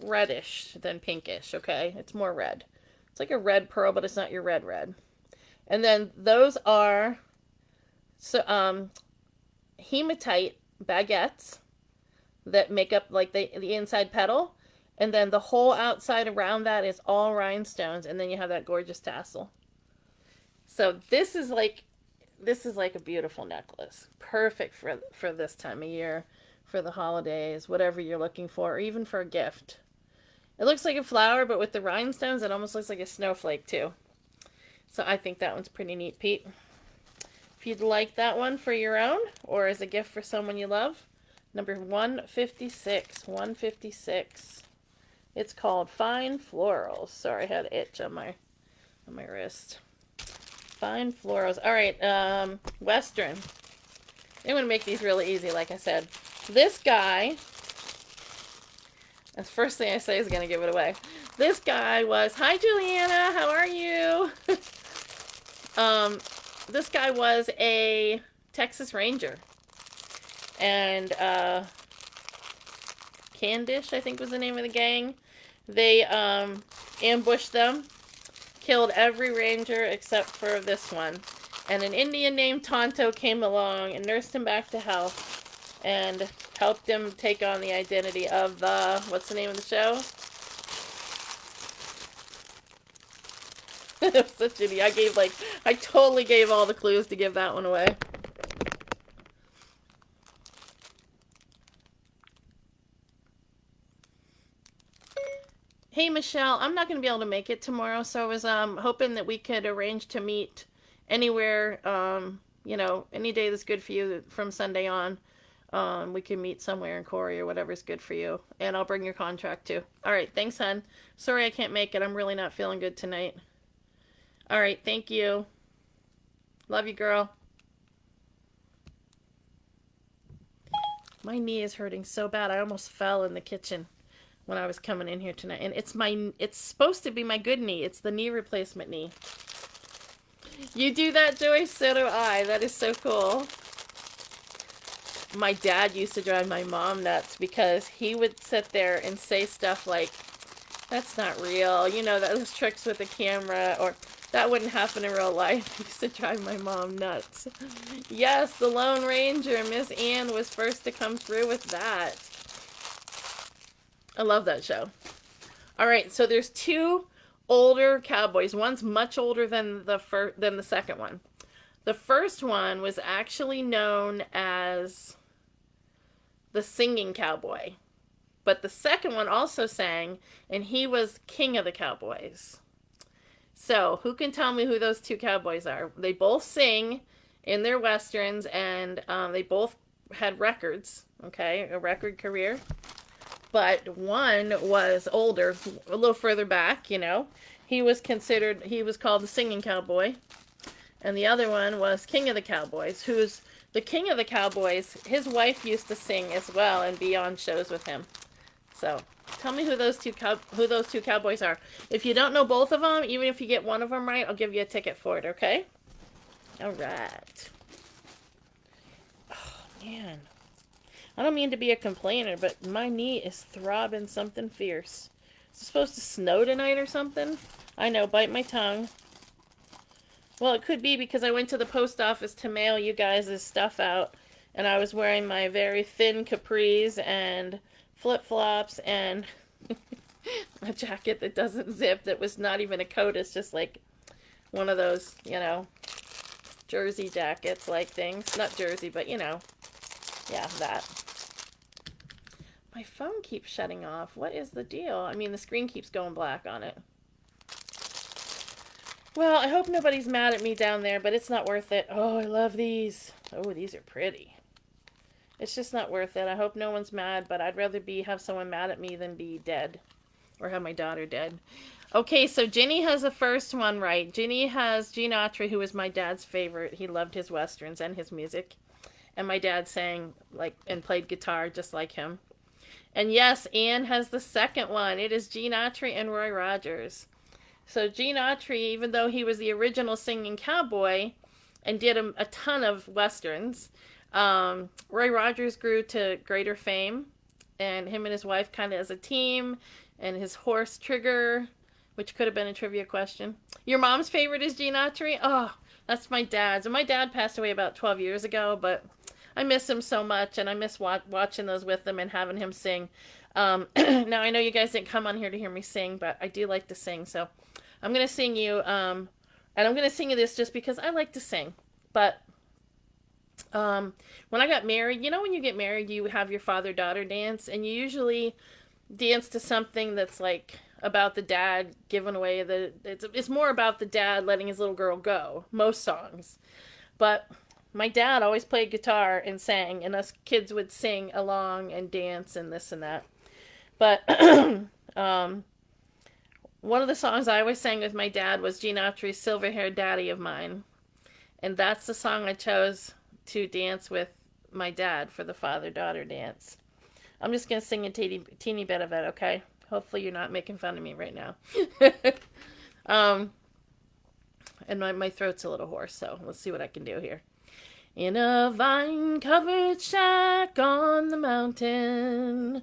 reddish than pinkish, okay? It's more red. It's like a red pearl, but it's not your red. And then those are hematite baguettes that make up like the inside petal, and then the whole outside around that is all rhinestones, and then you have that gorgeous tassel. So this is like a beautiful necklace, perfect for this time of year, for the holidays, whatever you're looking for, or even for a gift. It looks like a flower, but with the rhinestones, it almost looks like a snowflake too. So I think that one's pretty neat, Pete. If you'd like that one for your own or as a gift for someone you love, number 156. 156. It's called Fine Florals. Sorry, I had an itch on my wrist. Fine Florals. All right, Western. I'm going to make these really easy, like I said. This guy, the first thing I say is going to give it away. This guy was, hi Juliana, how are you? This guy was a Texas Ranger. And Candish, I think was the name of the gang. They ambushed them, killed every ranger except for this one. And an Indian named Tonto came along and nursed him back to health and helped him take on the identity of the, what's the name of the show? It was such an, I totally gave all the clues to give that one away. Hey Michelle, I'm not going to be able to make it tomorrow, so I was hoping that we could arrange to meet anywhere, any day that's good for you from Sunday on. We can meet somewhere in Corey or whatever's good for you, and I'll bring your contract too. All right, thanks, hon. Sorry I can't make it. I'm really not feeling good tonight. All right, thank you. Love you, girl. My knee is hurting so bad. I almost fell in the kitchen when I was coming in here tonight. And it's supposed to be my good knee. It's the knee replacement knee. You do that, Joyce? So do I. That is so cool. My dad used to drive my mom nuts because he would sit there and say stuff like, that's not real. Those tricks with the camera, or that wouldn't happen in real life. He used to drive my mom nuts. Yes, the Lone Ranger, Miss Ann, was first to come through with that. I love that show. All right, so there's two older cowboys. One's much older than the second one. The first one was actually known as the singing cowboy. But the second one also sang, and he was king of the cowboys. So, who can tell me who those two cowboys are? They both sing in their westerns, and they both had records, okay, a record career. But one was older, a little further back, He was called the singing cowboy. And the other one was king of the cowboys, who's the king of the cowboys. His wife used to sing as well and be on shows with him. So, tell me who those two cowboys are. If you don't know both of them, even if you get one of them right, I'll give you a ticket for it, okay? All right. Oh, man. I don't mean to be a complainer, but my knee is throbbing something fierce. Is it supposed to snow tonight or something? I know, bite my tongue. Well, it could be because I went to the post office to mail you guys' stuff out, and I was wearing my very thin capris and flip-flops and a jacket that doesn't zip, that was not even a coat. It's just like one of those, jersey jackets like things. Not jersey, but yeah, that. My phone keeps shutting off. What is the deal? I mean, the screen keeps going black on it. Well, I hope nobody's mad at me down there, but it's not worth it. Oh, I love these. Oh, these are pretty. It's just not worth it. I hope no one's mad, but I'd rather have someone mad at me than be dead. Or have my daughter dead. Okay, so Ginny has the first one right. Ginny has Gene Autry, who was my dad's favorite. He loved his westerns and his music. And my dad sang and played guitar just like him. And yes, Anne has the second one. It is Gene Autry and Roy Rogers. So Gene Autry, even though he was the original singing cowboy and did a ton of westerns, Roy Rogers grew to greater fame, and him and his wife kind of as a team, and his horse Trigger which could have been a trivia question. Your mom's favorite is Gene Autry? Oh, that's my dad's. And my dad passed away about 12 years ago, but I miss him so much, and I miss watching those with him and having him sing. Now, I know you guys didn't come on here to hear me sing, but I do like to sing, so I'm going to sing you, and I'm going to sing you this just because I like to sing. But when I got married, you know, when you get married, you have your father-daughter dance, and you usually dance to something that's like about the dad giving away it's more about the dad letting his little girl go, most songs. But my dad always played guitar and sang, and us kids would sing along and dance and this and that. But one of the songs I always sang with my dad was Gene Autry's Silver-Haired Daddy of Mine. And that's the song I chose to dance with my dad for the father-daughter dance. I'm just going to sing a teeny bit of it, okay? Hopefully you're not making fun of me right now. And my throat's a little hoarse, so let's see what I can do here. In a vine-covered shack on the mountain,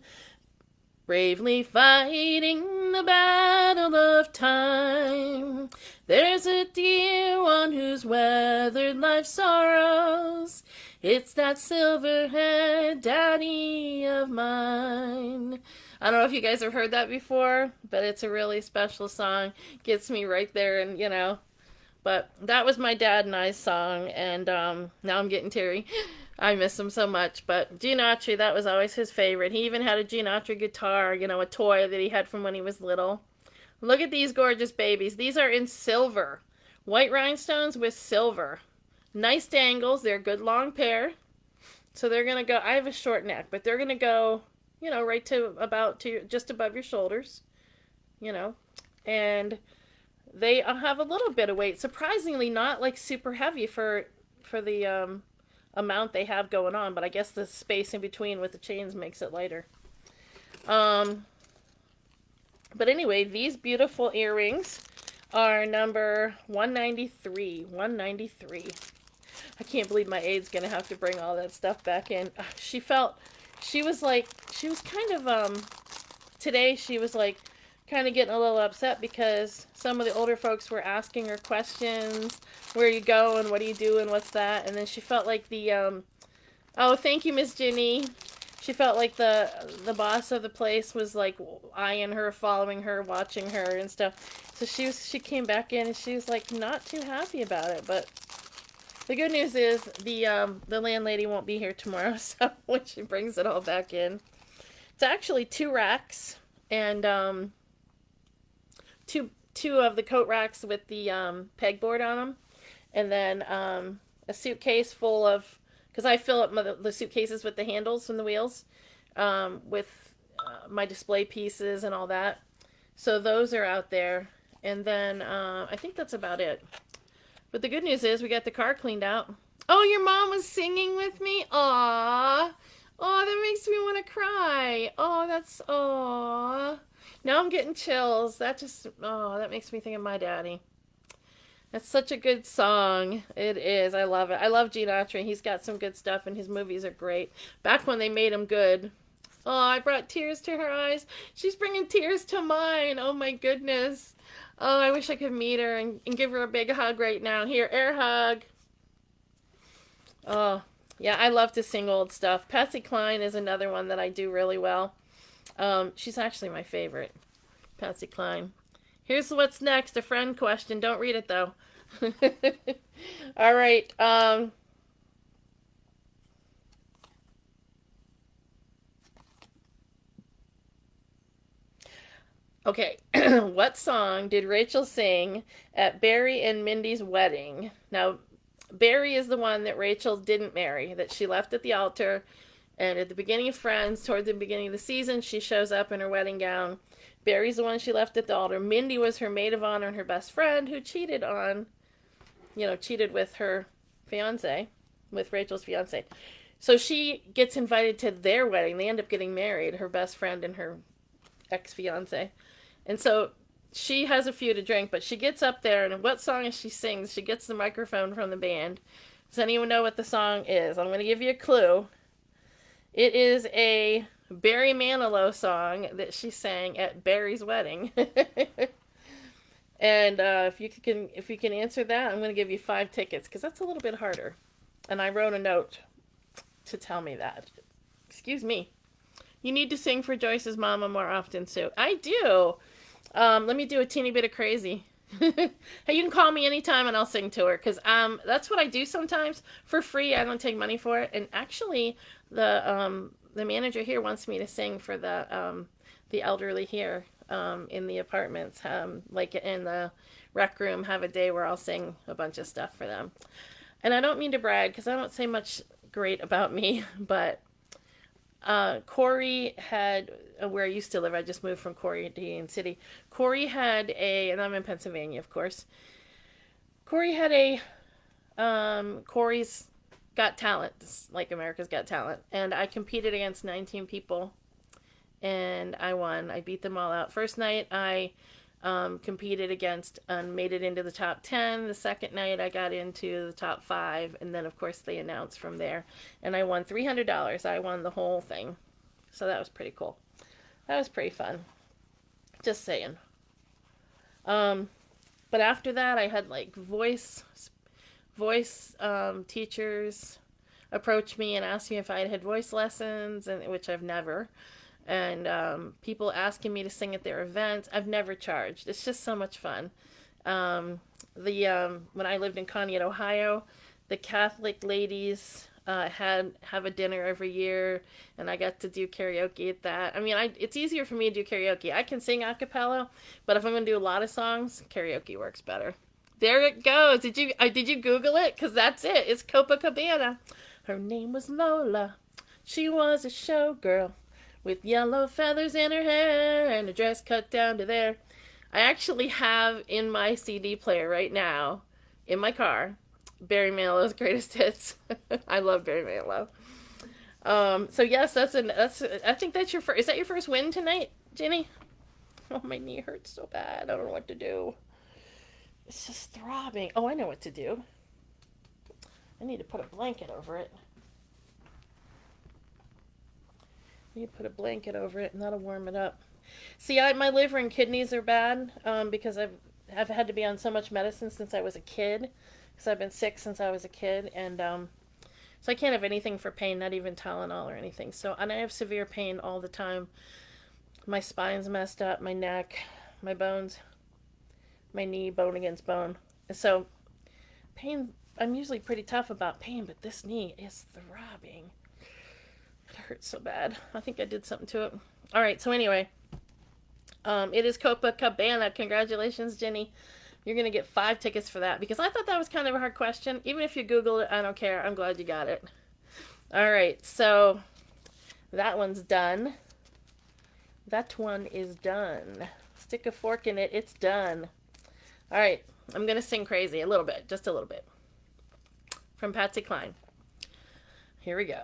bravely fighting the battle of time, there's a dear one who's weathered life's sorrows. It's that silver-haired daddy of mine. I don't know if you guys have heard that before, but it's a really special song. Gets me right there, and you know. But that was my dad and I's song, and now I'm getting teary. I miss him so much. But Gene Autry, that was always his favorite. He even had a Gene Autry guitar, you know, a toy that he had from when he was little. Look at these gorgeous babies. These are in silver. White rhinestones with silver. Nice dangles. They're a good long pair. So they're going to go, I have a short neck, but they're going to go, you know, right to about to just above your shoulders, you know. And they have a little bit of weight. Surprisingly, not like super heavy for the amount they have going on, but I guess the space in between with the chains makes it lighter. But anyway, these beautiful earrings are number 193. 193. I can't believe my aide's going to have to bring all that stuff back in. She was kind of, today she was like, kind of getting a little upset because some of the older folks were asking her questions. Where you go and what do you do and what's that? And then she felt like oh, thank you, Miss Ginny. She felt like the boss of the place was like eyeing her, following her, watching her and stuff. So she came back in and she was like not too happy about it. But the good news is the landlady won't be here tomorrow. So when she brings it all back in, it's actually 2 racks and two of the coat racks with the pegboard on them, and then a suitcase full of, because I fill up the suitcases with the handles from the wheels, with my display pieces and all that. So those are out there, and then I think that's about it. But the good news is we got the car cleaned out. Oh, your mom was singing with me? Aww. Oh, that makes me want to cry. Oh. Now I'm getting chills. That makes me think of my daddy. That's such a good song. It is. I love it. I love Gene Autry. He's got some good stuff, and his movies are great. Back when they made him good. Oh, I brought tears to her eyes. She's bringing tears to mine. Oh, my goodness. Oh, I wish I could meet her and give her a big hug right now. Here, air hug. Oh, yeah, I love to sing old stuff. Patsy Cline is another one that I do really well. She's actually my favorite, Patsy Cline. Here's what's next, a friend question. Don't read it, though. All right. Okay. What song did Rachel sing at Barry and Mindy's wedding? Now, Barry is the one that Rachel didn't marry, that she left at the altar. And at the beginning of Friends, toward the beginning of the season, she shows up in her wedding gown. Barry's the one she left at the altar. Mindy was her maid of honor and her best friend who cheated with her fiance, with Rachel's fiance. So she gets invited to their wedding. They end up getting married, her best friend and her ex-fiance. And so she has a few to drink, but she gets up there, and what song is she sings? She gets the microphone from the band. Does anyone know what the song is? I'm going to give you a clue. It is a Barry Manilow song that she sang at Barry's wedding. And if you can answer that, I'm going to give you 5 tickets because that's a little bit harder. And I wrote a note to tell me that. Excuse me. You need to sing for Joyce's mama more often, Sue. I do. Let me do a teeny bit of crazy. Hey, you can call me anytime and I'll sing to her because that's what I do sometimes for free. I don't take money for it. And actually, the manager here wants me to sing for the elderly here in the apartments, like in the rec room. Have a day where I'll sing a bunch of stuff for them. And I don't mean to brag because I don't say much great about me, but Corey had, where I used to live, I just moved from Corey to Union City. Corey had and I'm in Pennsylvania, of course. Corey had Corey's Got Talent, like America's Got Talent. And I competed against 19 people and I won. I beat them all out. First night I competed against and made it into the top 10. The second night I got into the top 5, and then of course they announced from there, and I won $300. I won the whole thing, so that was pretty cool. That was pretty fun. Just saying. But after that I had like voice teachers approach me and ask me if I had voice lessons, and which I've never. And people asking me to sing at their events. I've never charged. It's just so much fun. When I lived in Conneaut, Ohio, the Catholic ladies have a dinner every year, and I got to do karaoke at that. I mean, it's easier for me to do karaoke. I can sing a cappella, but if I'm going to do a lot of songs, karaoke works better. There it goes. Did you Google it? Because that's it. It's Copacabana. Her name was Lola. She was a showgirl with yellow feathers in her hair and a dress cut down to there. I actually have in my CD player right now, in my car, Barry Manilow's Greatest Hits. I love Barry Manilow. So yes, I think that's your first. Is that your first win tonight, Jenny? Oh, my knee hurts so bad. I don't know what to do. It's just throbbing. Oh, I know what to do. I need to put a blanket over it. You put a blanket over it and that'll warm it up. See, my liver and kidneys are bad because I've had to be on so much medicine since I was a kid. Because I've been sick since I was a kid, and so I can't have anything for pain, not even Tylenol or anything. And I have severe pain all the time. My spine's messed up, my neck, my bones, my knee, bone against bone. So pain. I'm usually pretty tough about pain, but this knee is throbbing. It hurts so bad. I think I did something to it. All right, so anyway, it is Copacabana. Congratulations, Jenny. You're going to get 5 tickets for that because I thought that was kind of a hard question. Even if you Google it, I don't care. I'm glad you got it. All right, so that one's done. That one is done. Stick a fork in it. It's done. All right, I'm going to sing crazy a little bit, just a little bit. From Patsy Cline. Here we go.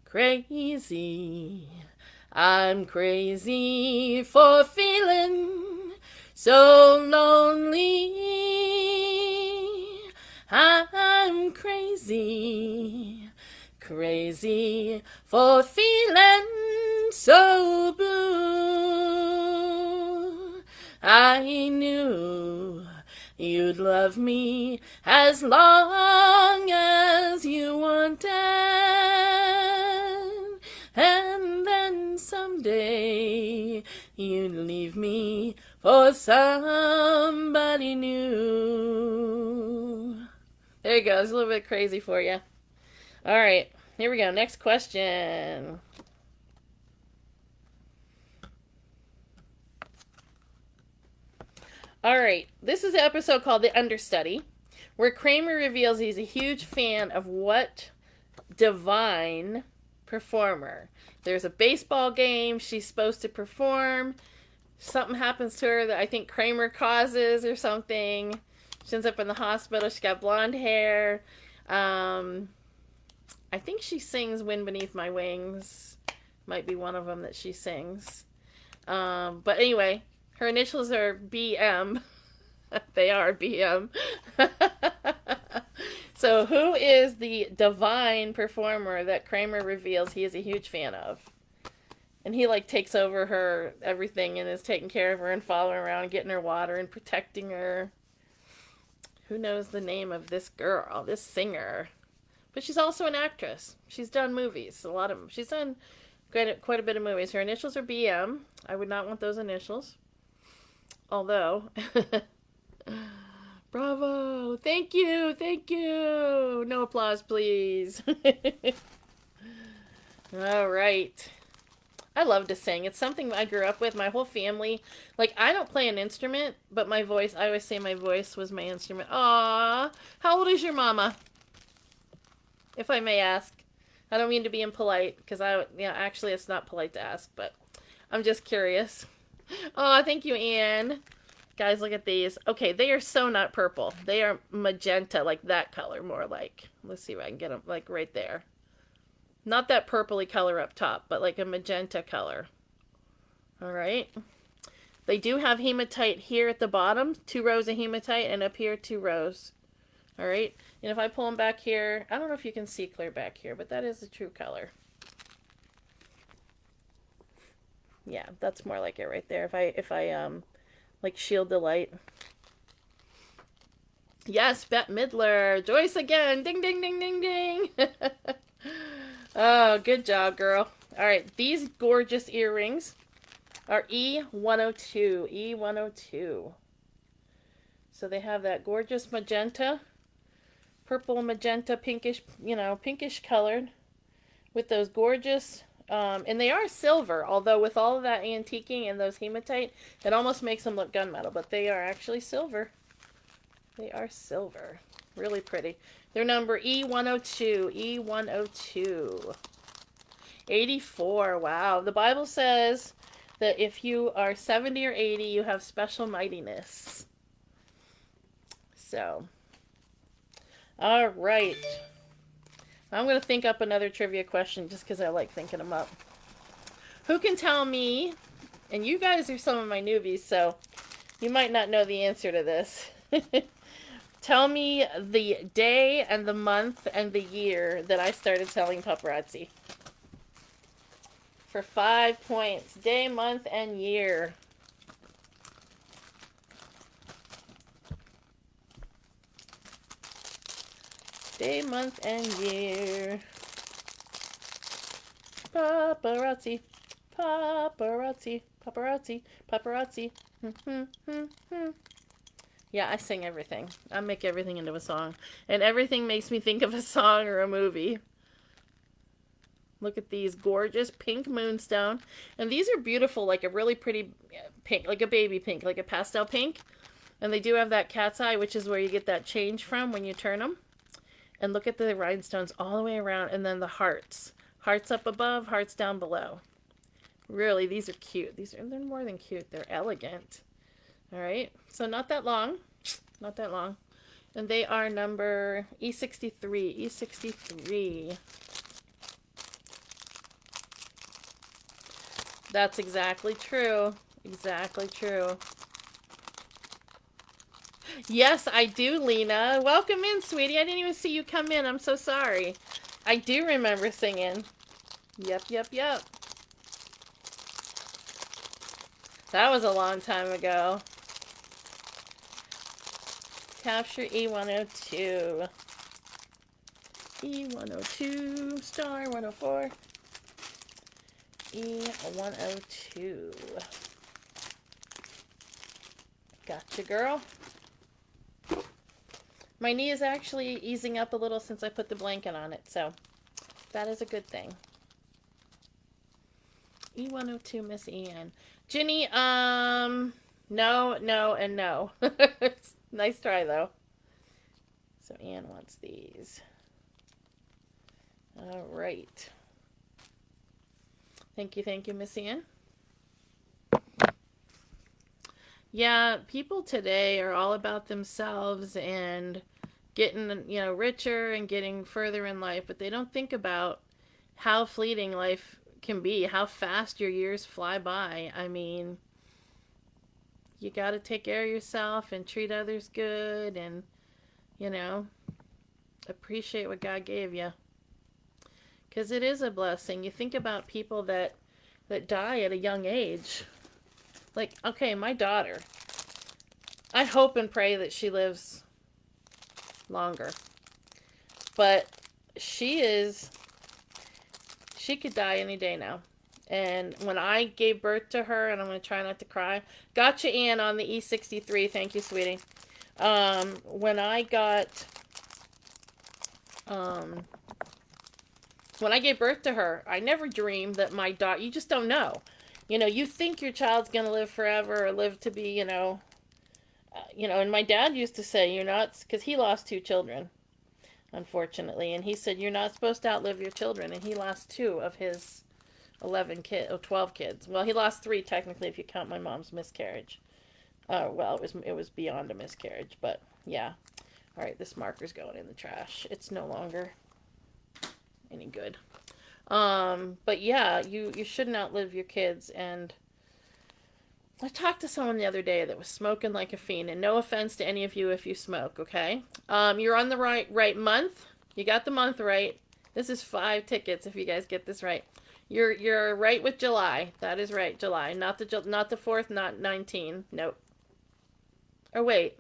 Crazy, I'm crazy for feeling so lonely. I'm crazy, crazy for feeling so blue. I knew you'd love me as long as you wanted, and then someday you'd leave me for somebody new. There you go. It's a little bit crazy for you. All right, here we go. Next question. All right, this is an episode called The Understudy, where Kramer reveals he's a huge fan of what divine performer. There's a baseball game she's supposed to perform. Something happens to her that I think Kramer causes or something. She ends up in the hospital. She's got blonde hair. I think she sings Wind Beneath My Wings. Might be one of them that she sings. But anyway, her initials are BM. They are BM. So who is the divine performer that Kramer reveals he is a huge fan of? And he like takes over her everything and is taking care of her and following around and getting her water and protecting her. Who knows the name of this girl, this singer? But she's also an actress. She's done movies, a lot of them. She's done quite a bit of movies. Her initials are BM. I would not want those initials. Although, bravo! Thank you, thank you. No applause, please. All right. I love to sing. It's something I grew up with. My whole family, like, I don't play an instrument, but my voice, I always say my voice was my instrument. Aww. How old is your mama? If I may ask. I don't mean to be impolite, because actually it's not polite to ask, but I'm just curious. Oh, thank you, Anne. Guys, look at these. Okay, they are so not purple. They are magenta, like that color, more like. Let's see if I can get them, like, right there. Not that purpley color up top, but like a magenta color. All right. They do have hematite here at the bottom. 2 rows of hematite, and up here 2 rows. All right. And if I pull them back here, I don't know if you can see clear back here, but that is the true color. Yeah, that's more like it right there. If I like shield the light. Yes, Bette Midler. Joyce again. Ding, ding, ding, ding, ding. Oh, good job, girl. All right, these gorgeous earrings are E102. E102. So they have that gorgeous magenta, purple, magenta, pinkish, pinkish colored with those gorgeous, and they are silver, although with all of that antiquing and those hematite, it almost makes them look gunmetal, but they are actually silver. They are silver. Really pretty. They're number E102. E102. 84. Wow. The Bible says that if you are 70 or 80, you have special mightiness. So. All right. I'm going to think up another trivia question just because I like thinking them up. Who can tell me, and you guys are some of my newbies, so you might not know the answer to this. Tell me the day and the month and the year that I started selling paparazzi. For 5 points. Day, month, and year. Day, month, and year. Paparazzi. Paparazzi. Paparazzi. Paparazzi. Yeah, I sing everything. I make everything into a song. And everything makes me think of a song or a movie. Look at these gorgeous pink moonstone. And these are beautiful, like a really pretty pink, like a baby pink, like a pastel pink. And they do have that cat's eye, which is where you get that change from when you turn them. And look at the rhinestones all the way around. And then the hearts. Hearts up above, hearts down below. Really, these are cute. They're more than cute. They're elegant. All right, so not that long, not that long. And they are number E63, E63. That's exactly true, exactly true. Yes, I do, Lena. Welcome in, sweetie. I didn't even see you come in. I'm so sorry. I do remember singing. Yep, yep, yep. That was a long time ago. Capture E102. E102, star 104. E102. Gotcha, girl. My knee is actually easing up a little since I put the blanket on it, so that is a good thing. E102, Miss Ian. Ginny, no, no, and no. Nice try, though. So Anne wants these. All right. Thank you, Miss Anne. Yeah, people today are all about themselves and getting, richer and getting further in life, but they don't think about how fleeting life can be, how fast your years fly by. I mean, you got to take care of yourself and treat others good and, appreciate what God gave you. Because it is a blessing. You think about people that that die at a young age. Like, okay, my daughter, I hope and pray that she lives longer. But she could die any day now. And when I gave birth to her, and I'm going to try not to cry. Gotcha, Ann, on the E63. Thank you, sweetie. When I gave birth to her, I never dreamed that my daughter, you just don't know. You know, you think your child's going to live forever or live to be, and my dad used to say, you're not, because he lost 2 children, unfortunately. And he said, you're not supposed to outlive your children. And he lost 2 of his 12 kids. Well, he lost 3 technically if you count my mom's miscarriage. Well, it was beyond a miscarriage, but yeah. All right, this marker's going in the trash. It's no longer any good. But yeah, you shouldn't outlive your kids. And I talked to someone the other day that was smoking like a fiend, and no offense to any of you if you smoke, okay? You're on the right month. You got the month right. This is 5 tickets if you guys get this right. You're right with July. That is right, July. Not the 4th, not 19. Nope. Or wait.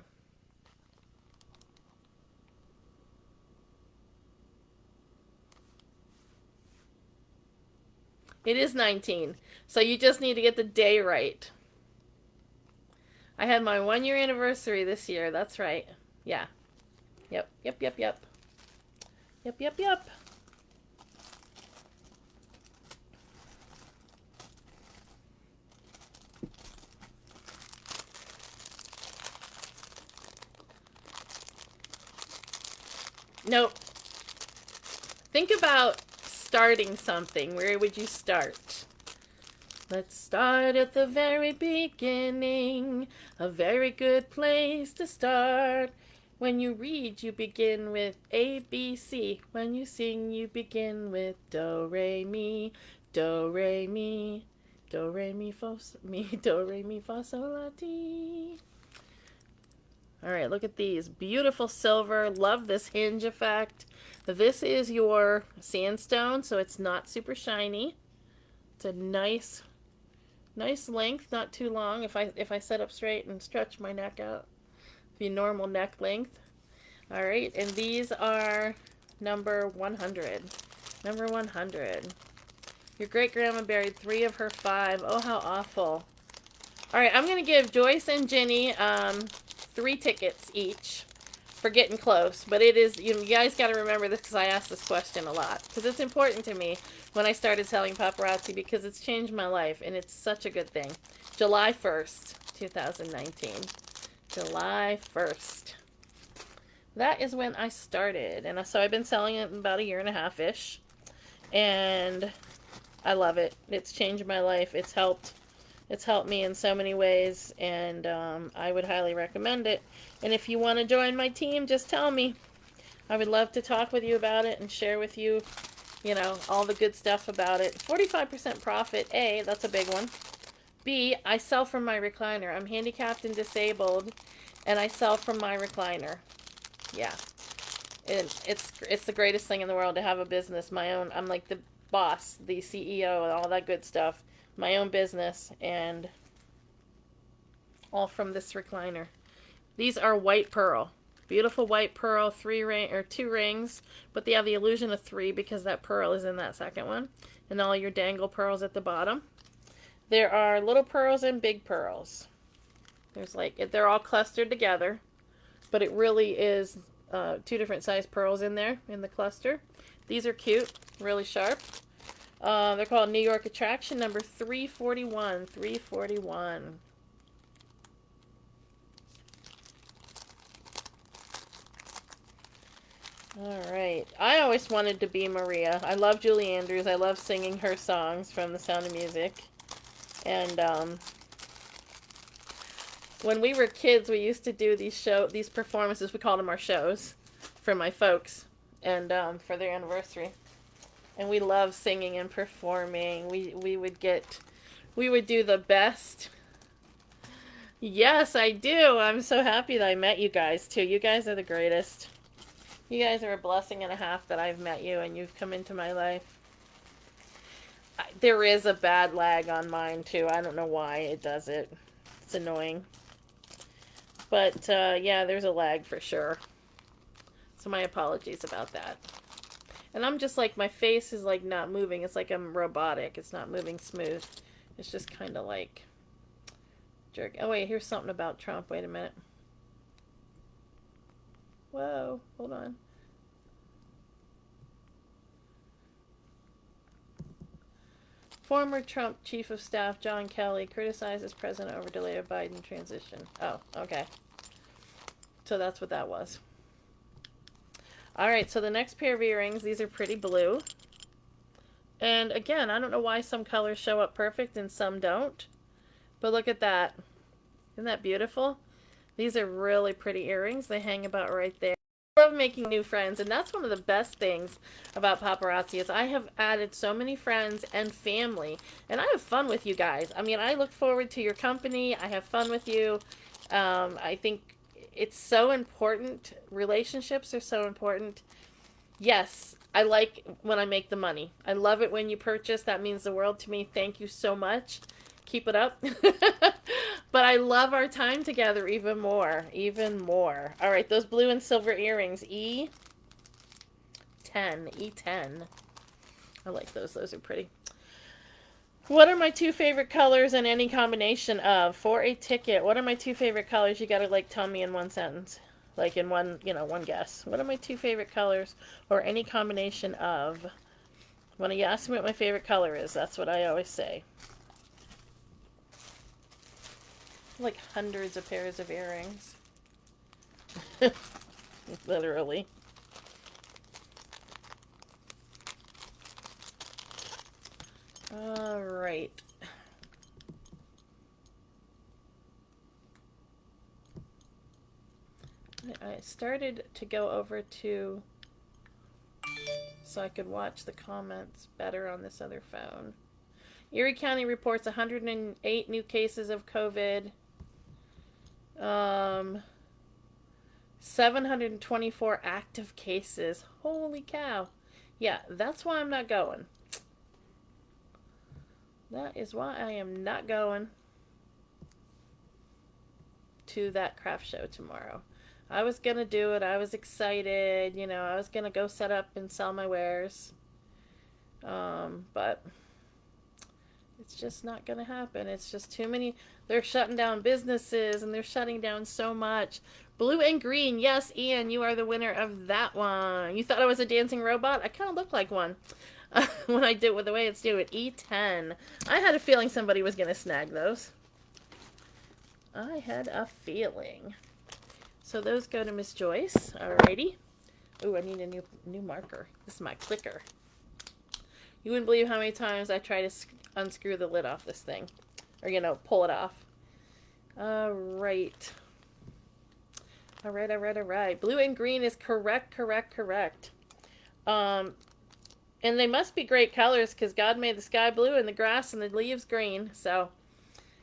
It is 19. So you just need to get the day right. I had my 1-year anniversary this year. That's right. Yeah. Yep. Nope. Think about starting something. Where would you start? Let's start at the very beginning. A very good place to start. When you read, you begin with A, B, C. When you sing, you begin with do, re, mi, do, re, mi, do, re, mi, fa, do, re, mi, fa, sol, la, ti. All right, look at these. Beautiful silver. Love this hinge effect. This is your sandstone, so it's not super shiny. It's a nice length, not too long. If I sit up straight and stretch my neck out, be normal neck length. All right, and these are number 100. Number 100. Your great-grandma buried 3 of her 5. Oh, how awful. All right, I'm going to give Joyce and Ginny 3 tickets each for getting close. But it is, you guys got to remember this because I ask this question a lot. Because it's important to me when I started selling paparazzi because it's changed my life and it's such a good thing. July 1st, 2019. July 1st. That is when I started. And so I've been selling it about 1.5 years-ish. And I love it. It's changed my life. It's helped me in so many ways, and I would highly recommend it. And if you want to join my team, just tell me. I would love to talk with you about it and share with you, all the good stuff about it. 45% profit. A, that's a big one. B, I sell from my recliner. I'm handicapped and disabled, and I sell from my recliner. Yeah. It's the greatest thing in the world to have a business, my own. I'm like the boss, the CEO, and all that good stuff. My own business, and all from this recliner. These are white pearl. Beautiful white pearl, 2 rings, but they have the illusion of 3 because that pearl is in that second one. And all your dangle pearls at the bottom. There are little pearls and big pearls. They're all clustered together, but it really is 2 different size pearls in there in the cluster. These are cute, really sharp. They're called New York Attraction, number 341. 341. All right. I always wanted to be Maria. I love Julie Andrews. I love singing her songs from The Sound of Music. And when we were kids, we used to do these performances. We called them our shows for my folks and for their anniversary. And we love singing and performing. We would do the best. Yes, I do. I'm so happy that I met you guys too. You guys are the greatest. You guys are a blessing and a half that I've met you and you've come into my life. There is a bad lag on mine, too. I don't know why it does it. It's annoying. But, yeah, there's a lag for sure. So my apologies about that. And I'm just like, my face is like not moving. It's like I'm robotic. It's not moving smooth. It's just kind of like jerk. Oh, wait, here's something about Trump. Wait a minute. Whoa, hold on. Former Trump Chief of Staff John Kelly criticizes President over delay of Biden transition. Oh, okay. So that's what that was. Alright, so the next pair of earrings, these are pretty blue. And again, I don't know why some colors show up perfect and some don't. But look at that. Isn't that beautiful? These are really pretty earrings. They hang about right there. I love making new friends, and that's one of the best things about paparazzi is I have added so many friends and family, and I have fun with you guys. I mean, I look forward to your company. I have fun with you. I think it's so important. Relationships are so important. Yes, I like when I make the money. I love it when you purchase. That means the world to me. Thank you so much. Keep it up. But I love our time together even more. Even more. All right, those blue and silver earrings. E10. E10. I like those. Those are pretty. What are my two favorite colors in any combination of? For a ticket, what are my two favorite colors? You gotta, like, tell me in one sentence. Like, in one, you know, one guess. What are my two favorite colors or any combination of? When you ask me what my favorite color is, that's what I always say. Like hundreds of pairs of earrings. Literally. All right. I started to go over to so I could watch the comments better on this other phone. Erie County reports 108 new cases of COVID. 724 active cases. Holy cow. Yeah, that's why I'm not going. That is why I am not going to that craft show tomorrow. I was going to do it. I was excited. You know, I was going to go set up and sell my wares. But it's just not going to happen. It's just too many. They're shutting down businesses and they're shutting down so much. Blue and green. Yes, Ian, you are the winner of that one. You thought I was a dancing robot? I kind of look like one when I did with the way it's doing. E10. I had a feeling somebody was going to snag those. I had a feeling. So those go to Miss Joyce. Alrighty. Ooh, I need a new marker. This is my clicker. You wouldn't believe how many times I try to unscrew the lid off this thing. Or, you know, pull it off. Alright. Alright. Blue and green is correct. And they must be great colors because God made the sky blue and the grass and the leaves green. So,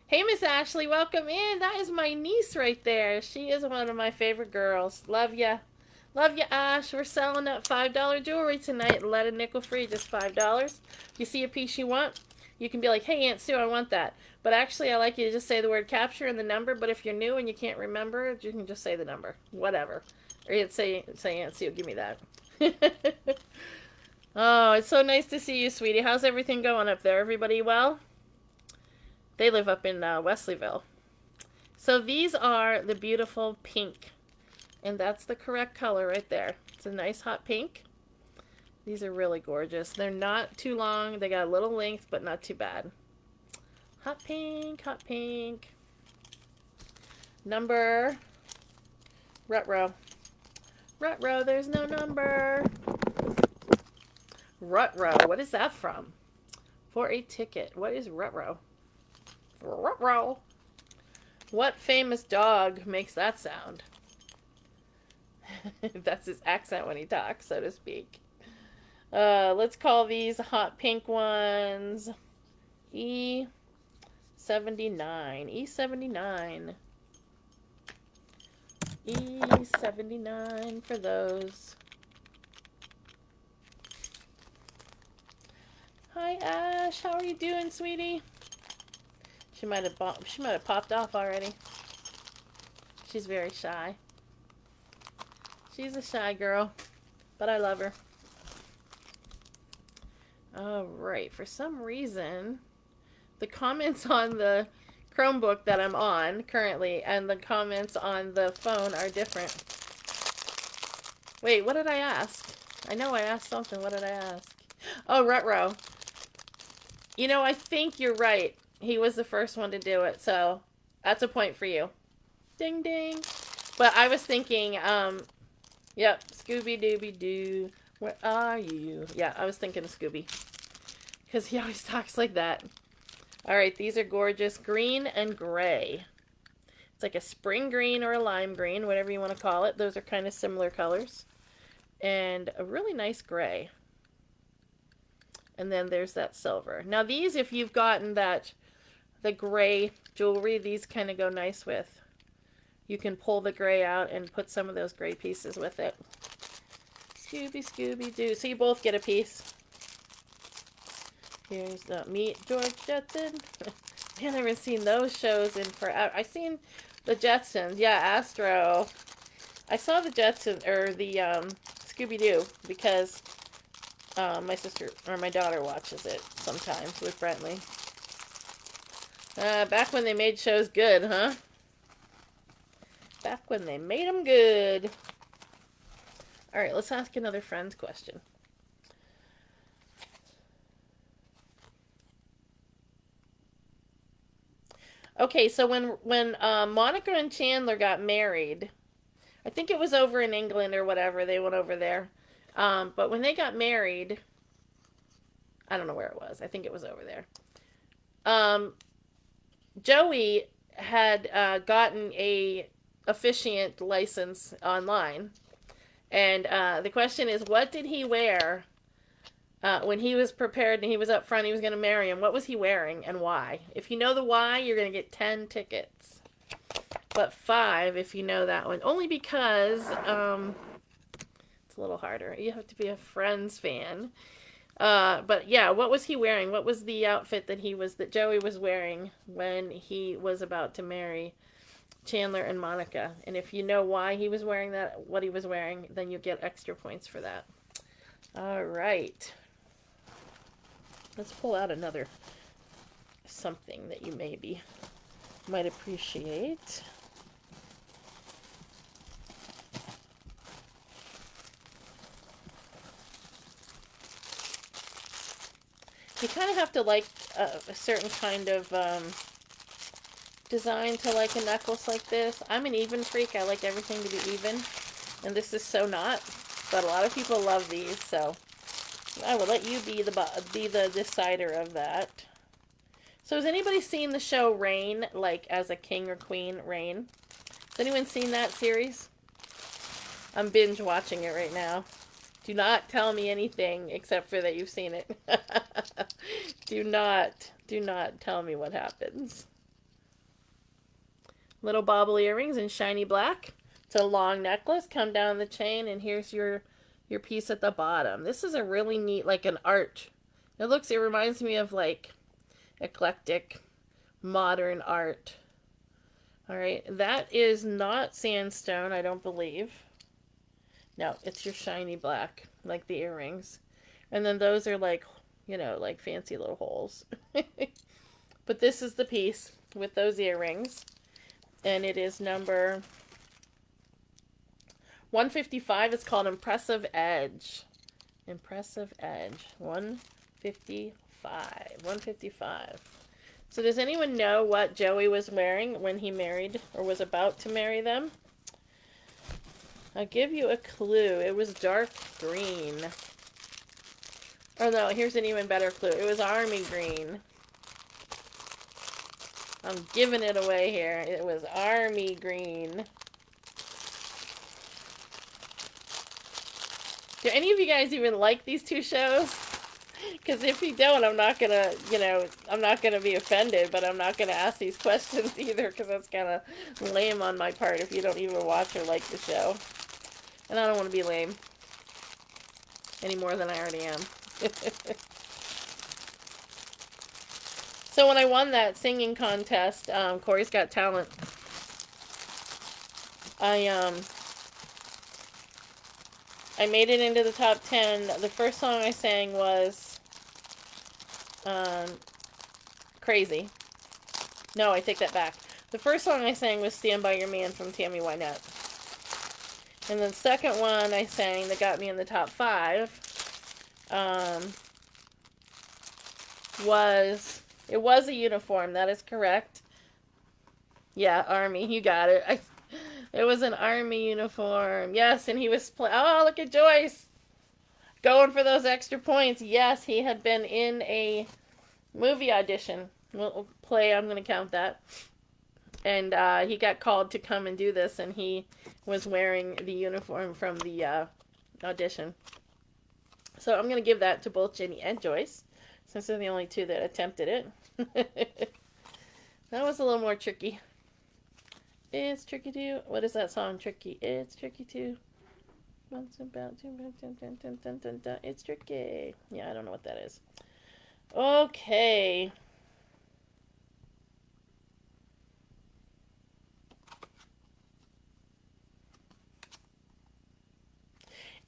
hey, Miss Ashley, welcome in. That is my niece right there. She is one of my favorite girls. Love ya. Love ya, Ash. We're selling that $5 jewelry tonight. Let a nickel free, just $5. If you see a piece you want, you can be like, hey, Aunt Sue, I want that. But actually, I like you to just say the word capture and the number. But if you're new and you can't remember, you can just say the number. Whatever. Or you'd say Aunt Sue, give me that. Oh, it's so nice to see you, sweetie. How's everything going up there? Everybody well? They live up in Wesleyville. So these are the beautiful pink. And that's the correct color right there. It's a nice hot pink. These are really gorgeous. They're not too long. They got a little length, but not too bad. Hot pink, hot pink. Number. Rut-row. Rut-row, there's no number. Rut-row, what is that from? For a ticket. What is Rut-row? Rut-row. What famous dog makes that sound? That's his accent when he talks, so to speak. Let's call these hot pink ones E79. E79. E79 for those. Hi, Ash. How are you doing, sweetie? She might have popped off already. She's very shy. She's a shy girl, but I love her. Alright, for some reason, the comments on the Chromebook that I'm on currently and the comments on the phone are different. Wait, what did I ask? I know I asked something. What did I ask? Oh, Rutro. You know, I think you're right. He was the first one to do it, so that's a point for you. Ding, ding. But I was thinking, yep, Scooby-Dooby-Doo, where are you? Yeah, I was thinking of Scooby. Because he always talks like that. Alright, these are gorgeous. Green and gray. It's like a spring green or a lime green, whatever you want to call it. Those are kind of similar colors. And a really nice gray. And then there's that silver. Now these, if you've gotten the gray jewelry, these kind of go nice with. You can pull the gray out and put some of those gray pieces with it. Scooby, Scooby-Doo. So you both get a piece. Here's the Meet George Jetson. Man, I haven't seen those shows in forever. I've seen the Jetsons. Yeah, Astro. I saw the Jetsons, or the Scooby-Doo, because my sister, or my daughter watches it sometimes with Brentley. Back when they made shows good, huh? Back when they made them good. Alright, let's ask another friend's question. Okay, so when Monica and Chandler got married, I think it was over in England or whatever, they went over there. But when they got married, I don't know where it was. I think it was over there. Joey had gotten a officiant license online. And the question is, what did he wear when he was prepared and he was up front, he was going to marry him? What was he wearing and why? If you know the why, you're going to get 10 tickets. But 5 if you know that one. Only because it's a little harder. You have to be a Friends fan. But yeah, what was he wearing? What was the outfit that Joey was wearing when he was about to marry Chandler and Monica? And if you know why he was wearing that, what he was wearing, then you get extra points for that. All right. Let's pull out another something that you maybe might appreciate. You kind of have to like a certain kind of design to like a necklace like this. I'm an even freak. I like everything to be even. And this is so not. But a lot of people love these, so I will let you be the decider of that. So has anybody seen the show Reign, like as a king or queen, Reign? Has anyone seen that series? I'm binge watching it right now. Do not tell me anything except for that you've seen it. do not tell me what happens. Little bauble earrings in shiny black. It's a long necklace, come down the chain, and here's your piece at the bottom. This is a really neat, like an art. It reminds me of like eclectic, modern art. Alright, that is not sandstone, I don't believe. No, it's your shiny black, like the earrings. And then those are like, like fancy little holes. But this is the piece with those earrings. And it is number 155. It's called Impressive Edge. Impressive Edge. 155. 155. So does anyone know what Joey was wearing when he married or was about to marry them? I'll give you a clue. It was dark green. Oh no, here's an even better clue. It was army green. I'm giving it away here. It was army green. Do any of you guys even like these two shows? Because if you don't, I'm not gonna, I'm not gonna be offended, but I'm not gonna ask these questions either, because that's kind of lame on my part if you don't even watch or like the show. And I don't want to be lame any more than I already am. So when I won that singing contest, Corey's Got Talent, I made it into the top 10. The first song I sang was Crazy. No, I take that back. The first song I sang was Stand By Your Man from Tammy Wynette. And the second one I sang that got me in the top 5 was a uniform. That is correct. Yeah, Army. You got it. It was an Army uniform. Yes, and he was oh, look at Joyce. Going for those extra points. Yes, he had been in a movie audition. We'll play. I'm going to count that. And he got called to come and do this, and he was wearing the uniform from the audition. So I'm going to give that to both Ginny and Joyce, since they're the only two that attempted it. That was a little more tricky. It's tricky too. What is that song? Tricky. It's tricky too. It's tricky. Yeah, I don't know what that is. Okay.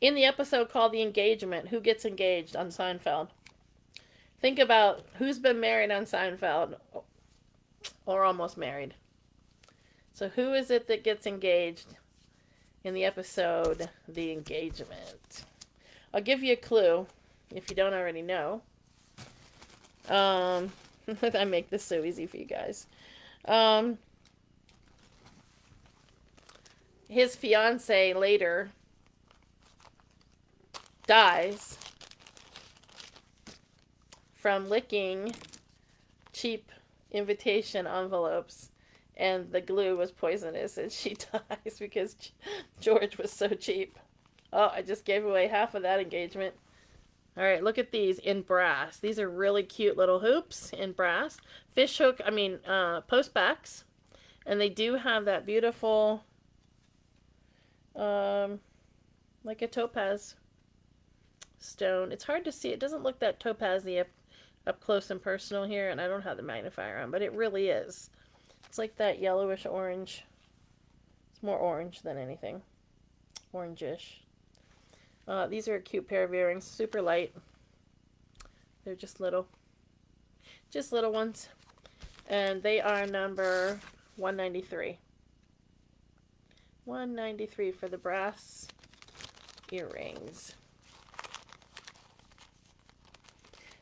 In the episode called The Engagement, who gets engaged on Seinfeld? Think about who's been married on Seinfeld or almost married. So who is it that gets engaged in the episode The Engagement? I'll give you a clue if you don't already know. I make this so easy for you guys. His fiance later dies from licking cheap invitation envelopes, and the glue was poisonous, and she dies because George was so cheap. Oh, I just gave away half of that engagement. All right, look at these in brass. These are really cute little hoops in brass. Post backs. And they do have that beautiful, like a topaz stone. It's hard to see. It doesn't look that topazy up close and personal here, and I don't have the magnifier on, but it really is. It's like that yellowish orange. It's more orange than anything. Orangish. These are a cute pair of earrings. Super light. They're just little ones. And they are number 193. 193 for the brass earrings.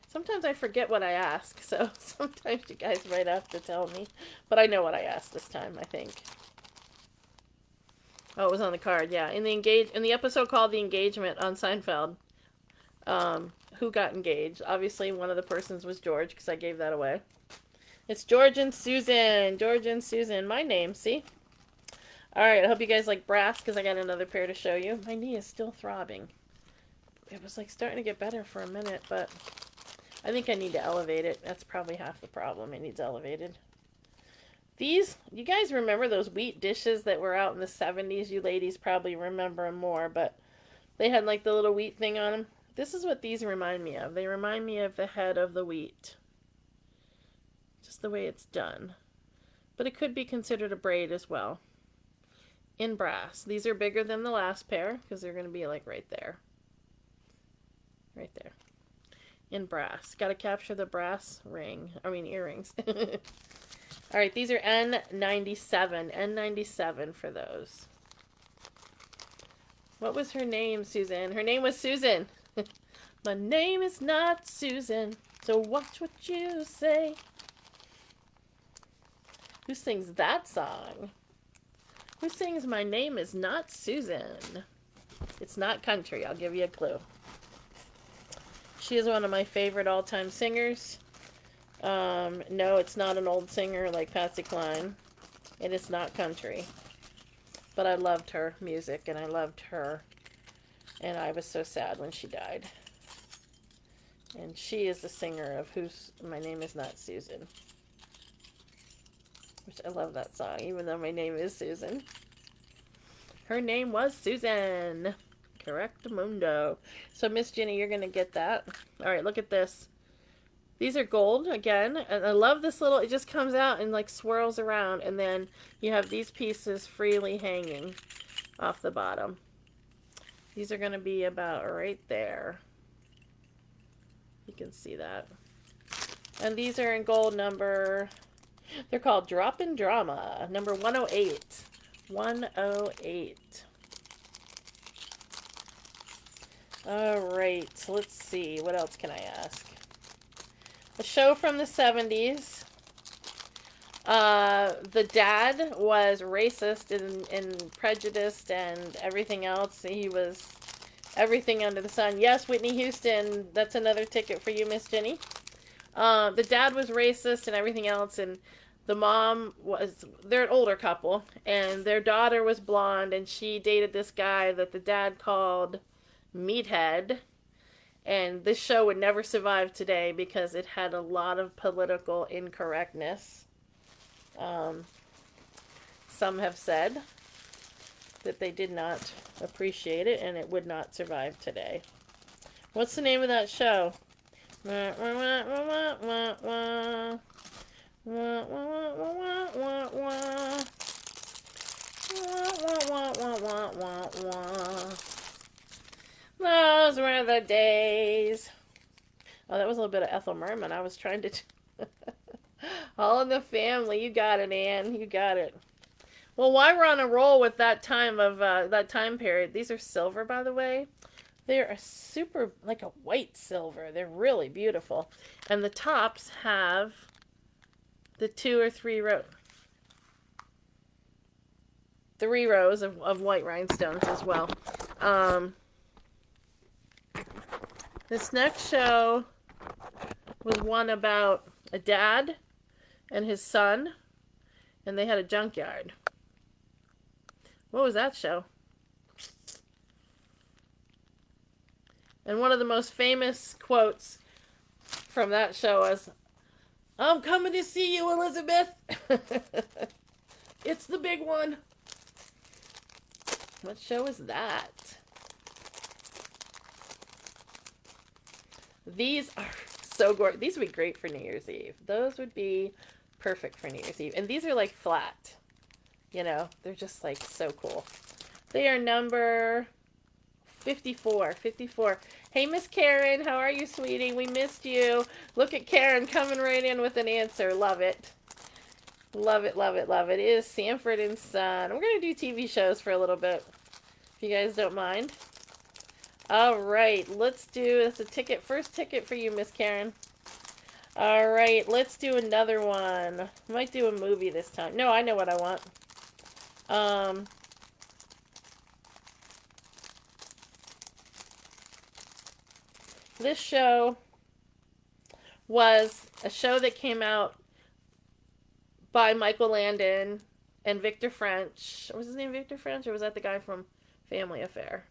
Sometimes I forget what I ask, so sometimes you guys might have to tell me. But I know what I asked this time, I think. Oh, it was on the card, yeah. In the episode called The Engagement on Seinfeld, who got engaged? Obviously, one of the persons was George, because I gave that away. It's George and Susan. George and Susan. My name, see? Alright, I hope you guys like brass, because I got another pair to show you. My knee is still throbbing. It was like starting to get better for a minute, but I think I need to elevate it. That's probably half the problem. It needs elevated. These, you guys remember those wheat dishes that were out in the 70s? You ladies probably remember them more, but they had like the little wheat thing on them. This is what these remind me of. They remind me of the head of the wheat. Just the way it's done. But it could be considered a braid as well. In brass. These are bigger than the last pair because they're going to be like right there. Right there. In brass. Got to capture the brass earrings. All right, these are N97. N97 for those. What was her name, Susan? Her name was Susan. My name is not Susan, so watch what you say. Who sings that song? Who sings My Name Is Not Susan? It's not country. I'll give you a clue. She is one of my favorite all-time singers. No, it's not an old singer like Patsy Cline. It is not country. But I loved her music, and I loved her. And I was so sad when she died. And she is the singer of My Name Is Not Susan. Which I love that song, even though my name is Susan. Her name was Susan. Correctamundo. So, Miss Ginny, you're going to get that. All right, look at this. These are gold again, and I love this little, it just comes out and like swirls around, and then you have these pieces freely hanging off the bottom. These are going to be about right there. You can see that. And these are in gold number, they're called Drop in Drama, number 108. 108. All right, so let's see. What else can I ask? A show from the 70s. The dad was racist and prejudiced and everything else. He was everything under the sun. Yes, Whitney Houston, that's another ticket for you, Miss Jenny. The dad was racist and everything else, and the mom was, they're an older couple, and their daughter was blonde, and she dated this guy that the dad called Meathead. And this show would never survive today because it had a lot of political incorrectness. Some have said that they did not appreciate it and it would not survive today. What's the name of that show? Those were the days. Oh, that was a little bit of Ethel Merman. I was trying to... All in the Family. You got it, Anne. You got it. Well, while we're on a roll with that time of that time period, these are silver, by the way. They're a super, like a white silver. They're really beautiful. And the tops have the 2 or 3 rows. 3 rows of white rhinestones as well. This next show was one about a dad and his son, and they had a junkyard. What was that show? And one of the most famous quotes from that show was, "I'm coming to see you, Elizabeth." It's the big one. What show is that? These are so gorgeous. These would be great for New Year's Eve. Those would be perfect for New Year's Eve. And these are like flat. You know, they're just like so cool. They are number 54. 54. Hey, Miss Karen, how are you, sweetie? We missed you. Look at Karen coming right in with an answer. Love it. Love it, love it, love it. It is Sanford and Son. We're going to do TV shows for a little bit, if you guys don't mind. All right, let's do, that's a ticket, first ticket for you, Miss Karen. All right, let's do another one. Might do a movie this time. No, I know what I want. This show was a show that came out by Michael Landon and Victor French. Was his name Victor French, or was that the guy from Family Affair?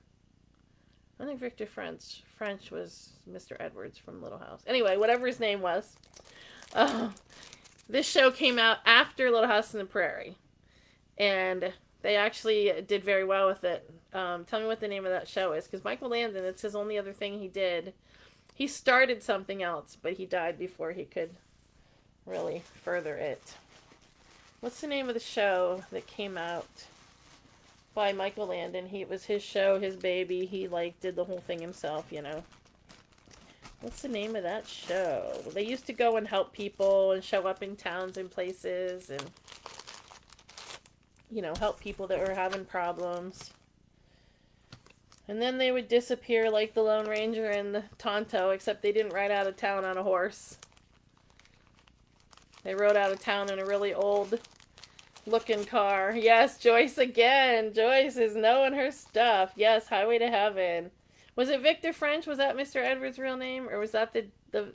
I think Victor French was Mr. Edwards from Little House. Anyway, whatever his name was. This show came out after Little House on the Prairie. And they actually did very well with it. Tell me what the name of that show is. Because Michael Landon, it's his only other thing he did. He started something else, but he died before he could really further it. What's the name of the show that came out by Michael Landon? It was his show, his baby. He like did the whole thing himself, you know. What's the name of that show? They used to go and help people and show up in towns and places and, you know, help people that were having problems. And then they would disappear like the Lone Ranger and the Tonto, except they didn't ride out of town on a horse. They rode out of town in a really old looking car. Yes, Joyce again. Joyce is knowing her stuff. Yes, Highway to Heaven. Was it Victor French? Was that Mr. Edwards' real name? Or was that the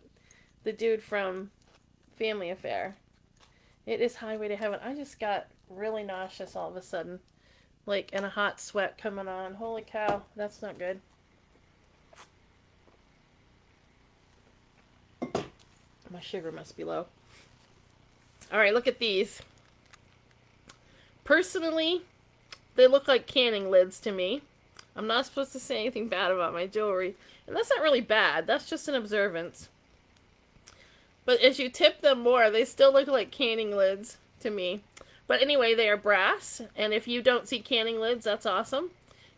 dude from Family Affair? It is Highway to Heaven. I just got really nauseous all of a sudden. Like, and a hot sweat coming on. Holy cow, that's not good. My sugar must be low. Alright, look at these. Personally, they look like canning lids to me. I'm not supposed to say anything bad about my jewelry. And that's not really bad. That's just an observance. But as you tip them more, they still look like canning lids to me. But anyway, they are brass, and if you don't see canning lids, that's awesome,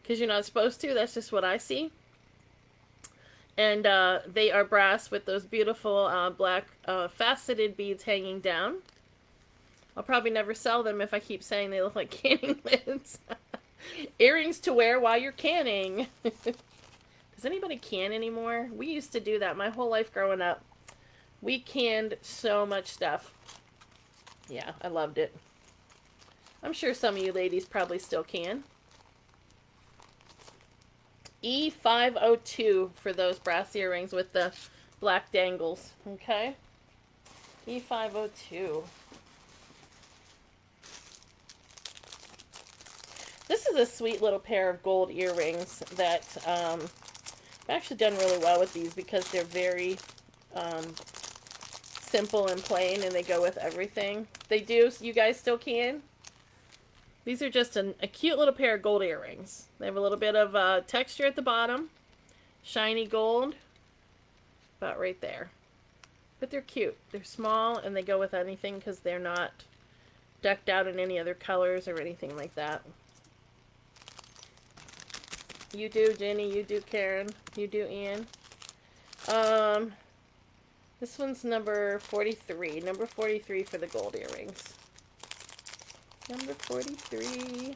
because you're not supposed to. That's just what I see. And they are brass with those beautiful black faceted beads hanging down. I'll probably never sell them if I keep saying they look like canning lids. Earrings to wear while you're canning. Does anybody can anymore? We used to do that my whole life growing up. We canned so much stuff. Yeah, I loved it. I'm sure some of you ladies probably still can. E502 for those brass earrings with the black dangles. Okay? E502. This is a sweet little pair of gold earrings that I've actually done really well with these because they're very simple and plain, and they go with everything. They do. You guys still can? These are just a cute little pair of gold earrings. They have a little bit of texture at the bottom. Shiny gold. About right there. But they're cute. They're small, and they go with anything because they're not decked out in any other colors or anything like that. You do, Jenny. You do, Karen. You do, Ian. This one's number 43. Number 43 for the gold earrings. Number 43.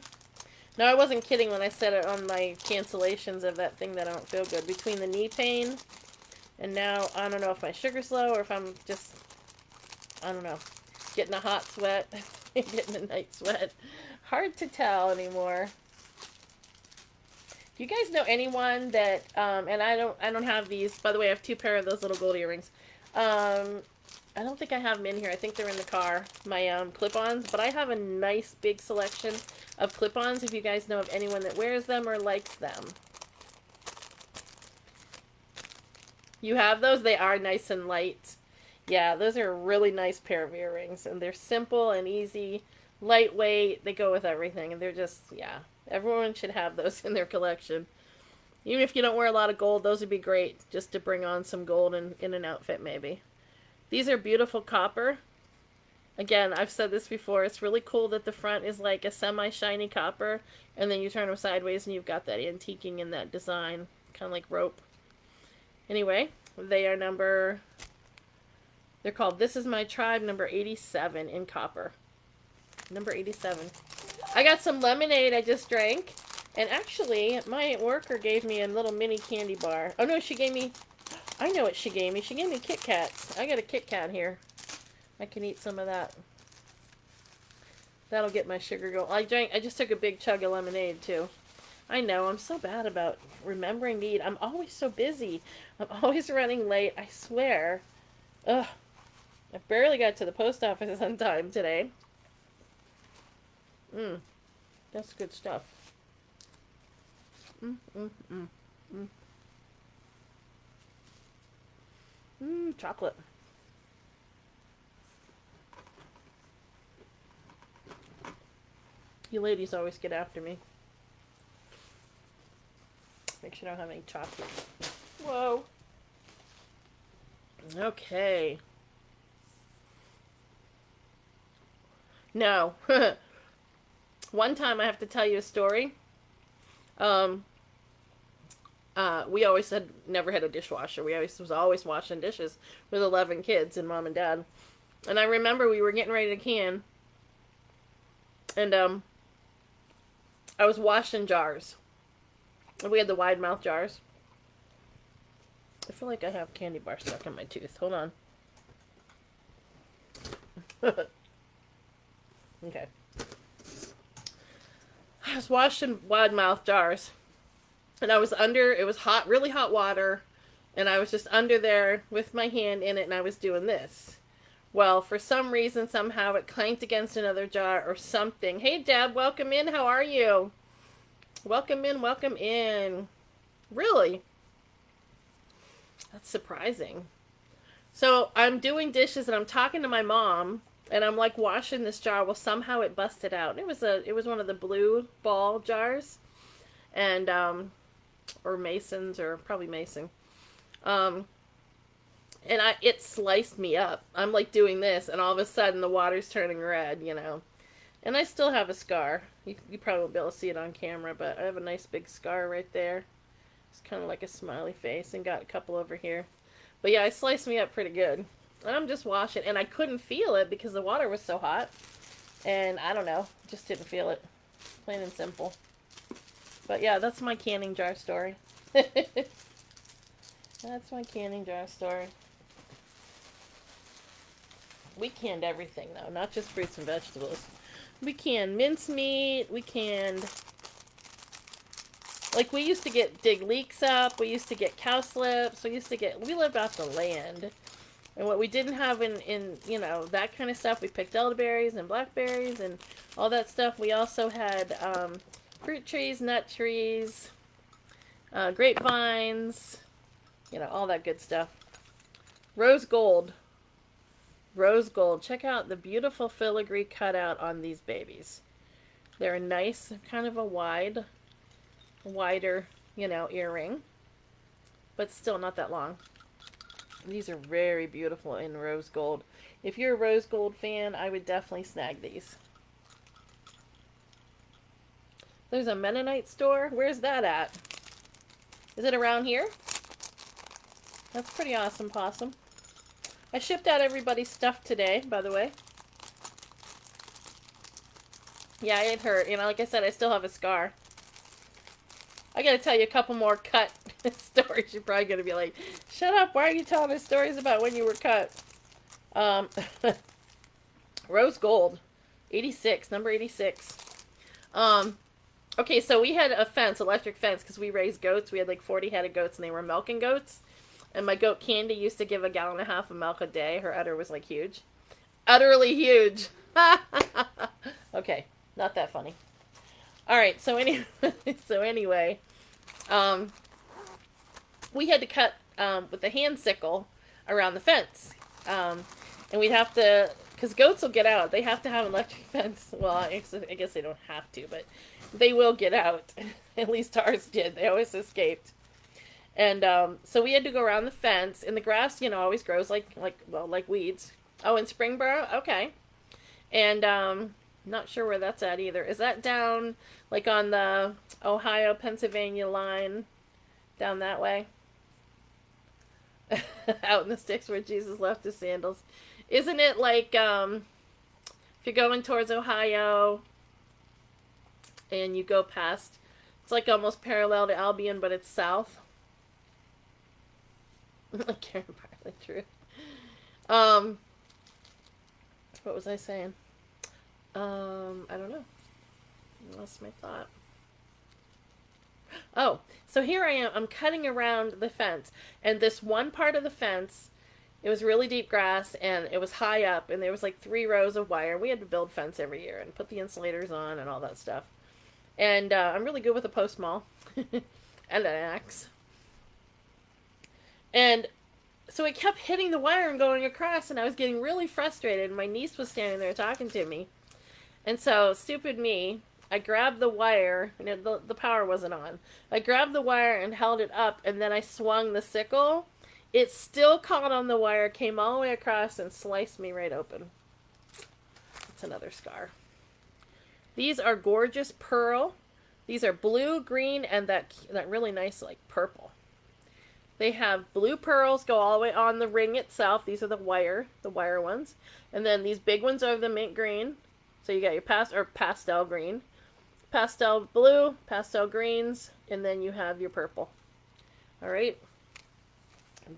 No, I wasn't kidding when I said it on my cancellations of that thing that I don't feel good. Between the knee pain and now, I don't know if my sugar's low or if I'm just, I don't know, getting a hot sweat, getting a night sweat. Hard to tell anymore. Do you guys know anyone that, and I don't have these, by the way, I have 2 pair of those little gold earrings. I don't think I have them in here. I think they're in the car, my clip-ons. But I have a nice big selection of clip-ons if you guys know of anyone that wears them or likes them. You have those? They are nice and light. Yeah, those are a really nice pair of earrings. And they're simple and easy, lightweight. They go with everything. And they're just, yeah. Everyone should have those in their collection. Even if you don't wear a lot of gold, those would be great just to bring on some gold in an outfit maybe. These are beautiful copper. Again, I've said this before. It's really cool that the front is like a semi-shiny copper, and then you turn them sideways and you've got that antiquing in that design. Kind of like rope. Anyway, they are they're called This Is My Tribe, number 87 in copper. Number 87. I got some lemonade I just drank. And actually, my worker gave me a little mini candy bar. Oh no, she gave me, I know what she gave me. She gave me Kit Kats. I got a Kit Kat here. I can eat some of that. That'll get my sugar going. I just took a big chug of lemonade too. I know, I'm so bad about remembering to eat. I'm always so busy. I'm always running late, I swear. Ugh. I barely got to the post office on time today. That's good stuff. Chocolate. You ladies always get after me. Make sure I don't have any chocolate. Whoa. Okay. No. One time I have to tell you a story. We always never had a dishwasher. We was always washing dishes with 11 kids and mom and dad. And I remember we were getting ready to can. And I was washing jars. And we had the wide mouth jars. I feel like I have candy bar stuck in my tooth. Hold on. Okay. I was washing wide mouth jars. And I was it was hot, really hot water. And I was just under there with my hand in it and I was doing this. Well, for some reason, somehow it clanked against another jar or something. Hey, Deb, welcome in. How are you? Welcome in, welcome in. Really? That's surprising. So I'm doing dishes and I'm talking to my mom and I'm like washing this jar. Well, somehow it busted out. It was one of the blue ball jars, and or Masons, or probably Mason. And it sliced me up. I'm like doing this, and all of a sudden the water's turning red, you know. And I still have a scar. You probably won't be able to see it on camera, but I have a nice big scar right there. It's kind of like a smiley face, and got a couple over here. But yeah, it sliced me up pretty good. And I'm just washing, and I couldn't feel it because the water was so hot. And I don't know, just didn't feel it. Plain and simple. But yeah, that's my canning jar story. That's my canning jar story. We canned everything, though, not just fruits and vegetables. We canned mincemeat, we canned... Like, we used to dig leeks up, we used to get cowslips, we lived off the land. And what we didn't have in you know, that kind of stuff, we picked elderberries and blackberries and all that stuff. We also had fruit trees, nut trees, grapevines, you know, all that good stuff. Rose gold. Rose gold. Check out the beautiful filigree cutout on these babies. They're a nice, kind of a wider, you know, earring. But still not that long. These are very beautiful in rose gold. If you're a rose gold fan, I would definitely snag these. There's a Mennonite store. Where's that at? Is it around here? That's pretty awesome, Possum. I shipped out everybody's stuff today, by the way. Yeah, it hurt. You know, like I said, I still have a scar. I gotta tell you a couple more cut stories. You're probably gonna be like, shut up, why are you telling us stories about when you were cut? Rose gold. 86, number 86. Okay, so we had a fence, electric fence, because we raised goats. We had like 40 head of goats, and they were milking goats. And my goat Candy used to give 1.5 gallons of milk a day. Her udder was like huge. Utterly huge. Okay, not that funny. Alright, so anyway, we had to cut with a hand sickle around the fence. And we'd have to, because goats will get out. They have to have an electric fence. Well, I guess they don't have to, but they will get out. At least ours did. They always escaped. And so we had to go around the fence, and the grass, you know, always grows like weeds. Oh, in Springboro? Okay. And not sure where that's at either. Is that down like on the Ohio-Pennsylvania line? Down that way? Out in the sticks where Jesus left his sandals. Isn't it like if you're going towards Ohio and you go past, it's like almost parallel to Albion, but it's south? I can't remember the truth. What was I saying? I don't know. I lost my thought. Oh, so here I am. I'm cutting around the fence. And this one part of the fence, it was really deep grass, and it was high up, and there was like 3 rows of wire. We had to build fence every year and put the insulators on and all that stuff. And I'm really good with a post maul and an axe. And so it kept hitting the wire and going across, and I was getting really frustrated. And my niece was standing there talking to me. And so, stupid me, I grabbed the wire, and the power wasn't on. I grabbed the wire and held it up, and then I swung the sickle. It still caught on the wire, came all the way across, and sliced me right open. That's another scar. These are gorgeous pearl. These are blue, green, and that really nice, like, purple. They have blue pearls go all the way on the ring itself. These are the wire ones. And then these big ones are the mint green. So you got your pastel green, pastel blue, pastel greens, and then you have your purple. All right.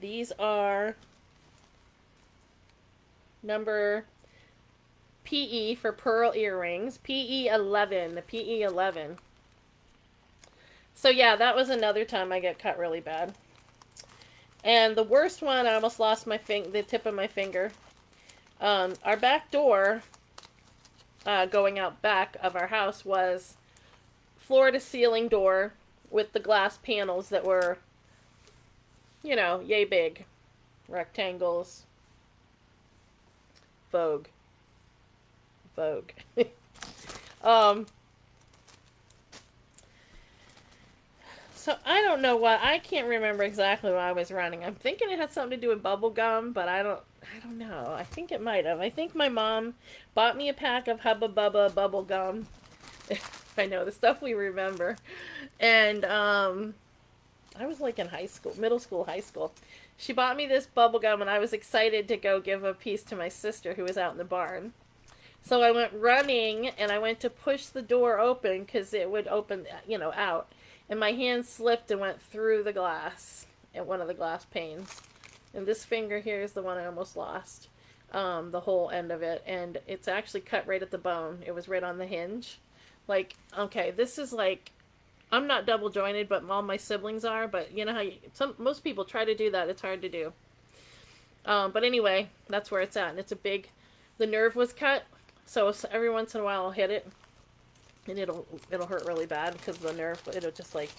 These are number PE for pearl earrings. PE11, the PE11. So yeah, that was another time I got cut really bad. And the worst one, I almost lost the tip of my finger. Our back door, going out back of our house, was floor-to-ceiling door with the glass panels that were, you know, yay big. Rectangles. Vogue. So I don't know what, I can't remember exactly what I was running. I'm thinking it had something to do with bubble gum, but I don't know. I think it might have. I think my mom bought me a pack of Hubba Bubba bubble gum. I know the stuff we remember. And I was like in high school, middle school, high school. She bought me this bubble gum and I was excited to go give a piece to my sister who was out in the barn. So I went running and I went to push the door open because it would open, out. And my hand slipped and went through the glass at one of the glass panes. And this finger here is the one I almost lost, the whole end of it. And it's actually cut right at the bone. It was right on the hinge. Like, okay, this is like, I'm not double jointed, but all my siblings are. But you know how most people try to do that. It's hard to do. But anyway, that's where it's at. And it's the nerve was cut. So every once in a while I'll hit it. And it'll hurt really bad because the nerve, it'll just like,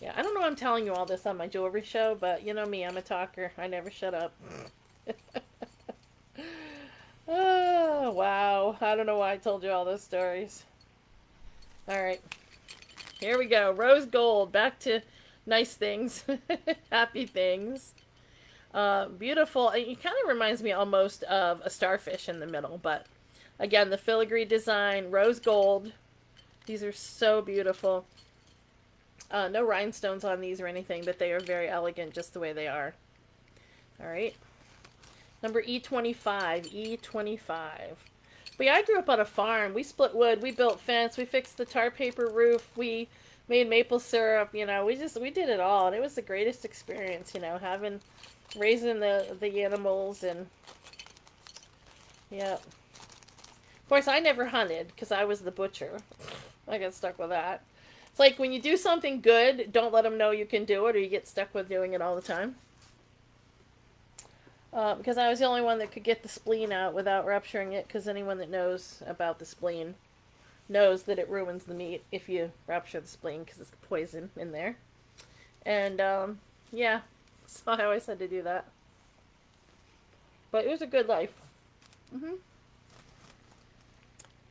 yeah. I don't know why I'm telling you all this on my jewelry show, but you know me, I'm a talker. I never shut up. Oh, wow. I don't know why I told you all those stories. All right. Here we go. Rose gold. Back to nice things. Happy things. Beautiful. It kind of reminds me almost of a starfish in the middle, but again, the filigree design, rose gold. These are so beautiful. No rhinestones on these or anything, but they are very elegant just the way they are. All right. Number E25. E25. But yeah, I grew up on a farm. We split wood. We built fence. We fixed the tar paper roof. We made maple syrup. We did it all. And it was the greatest experience, raising the animals and, yeah. Of course, I never hunted because I was the butcher. I got stuck with that. It's like when you do something good, don't let them know you can do it or you get stuck with doing it all the time. Because I was the only one that could get the spleen out without rupturing it, because anyone that knows about the spleen knows that it ruins the meat if you rupture the spleen because it's poison in there. And, yeah, so I always had to do that. But it was a good life.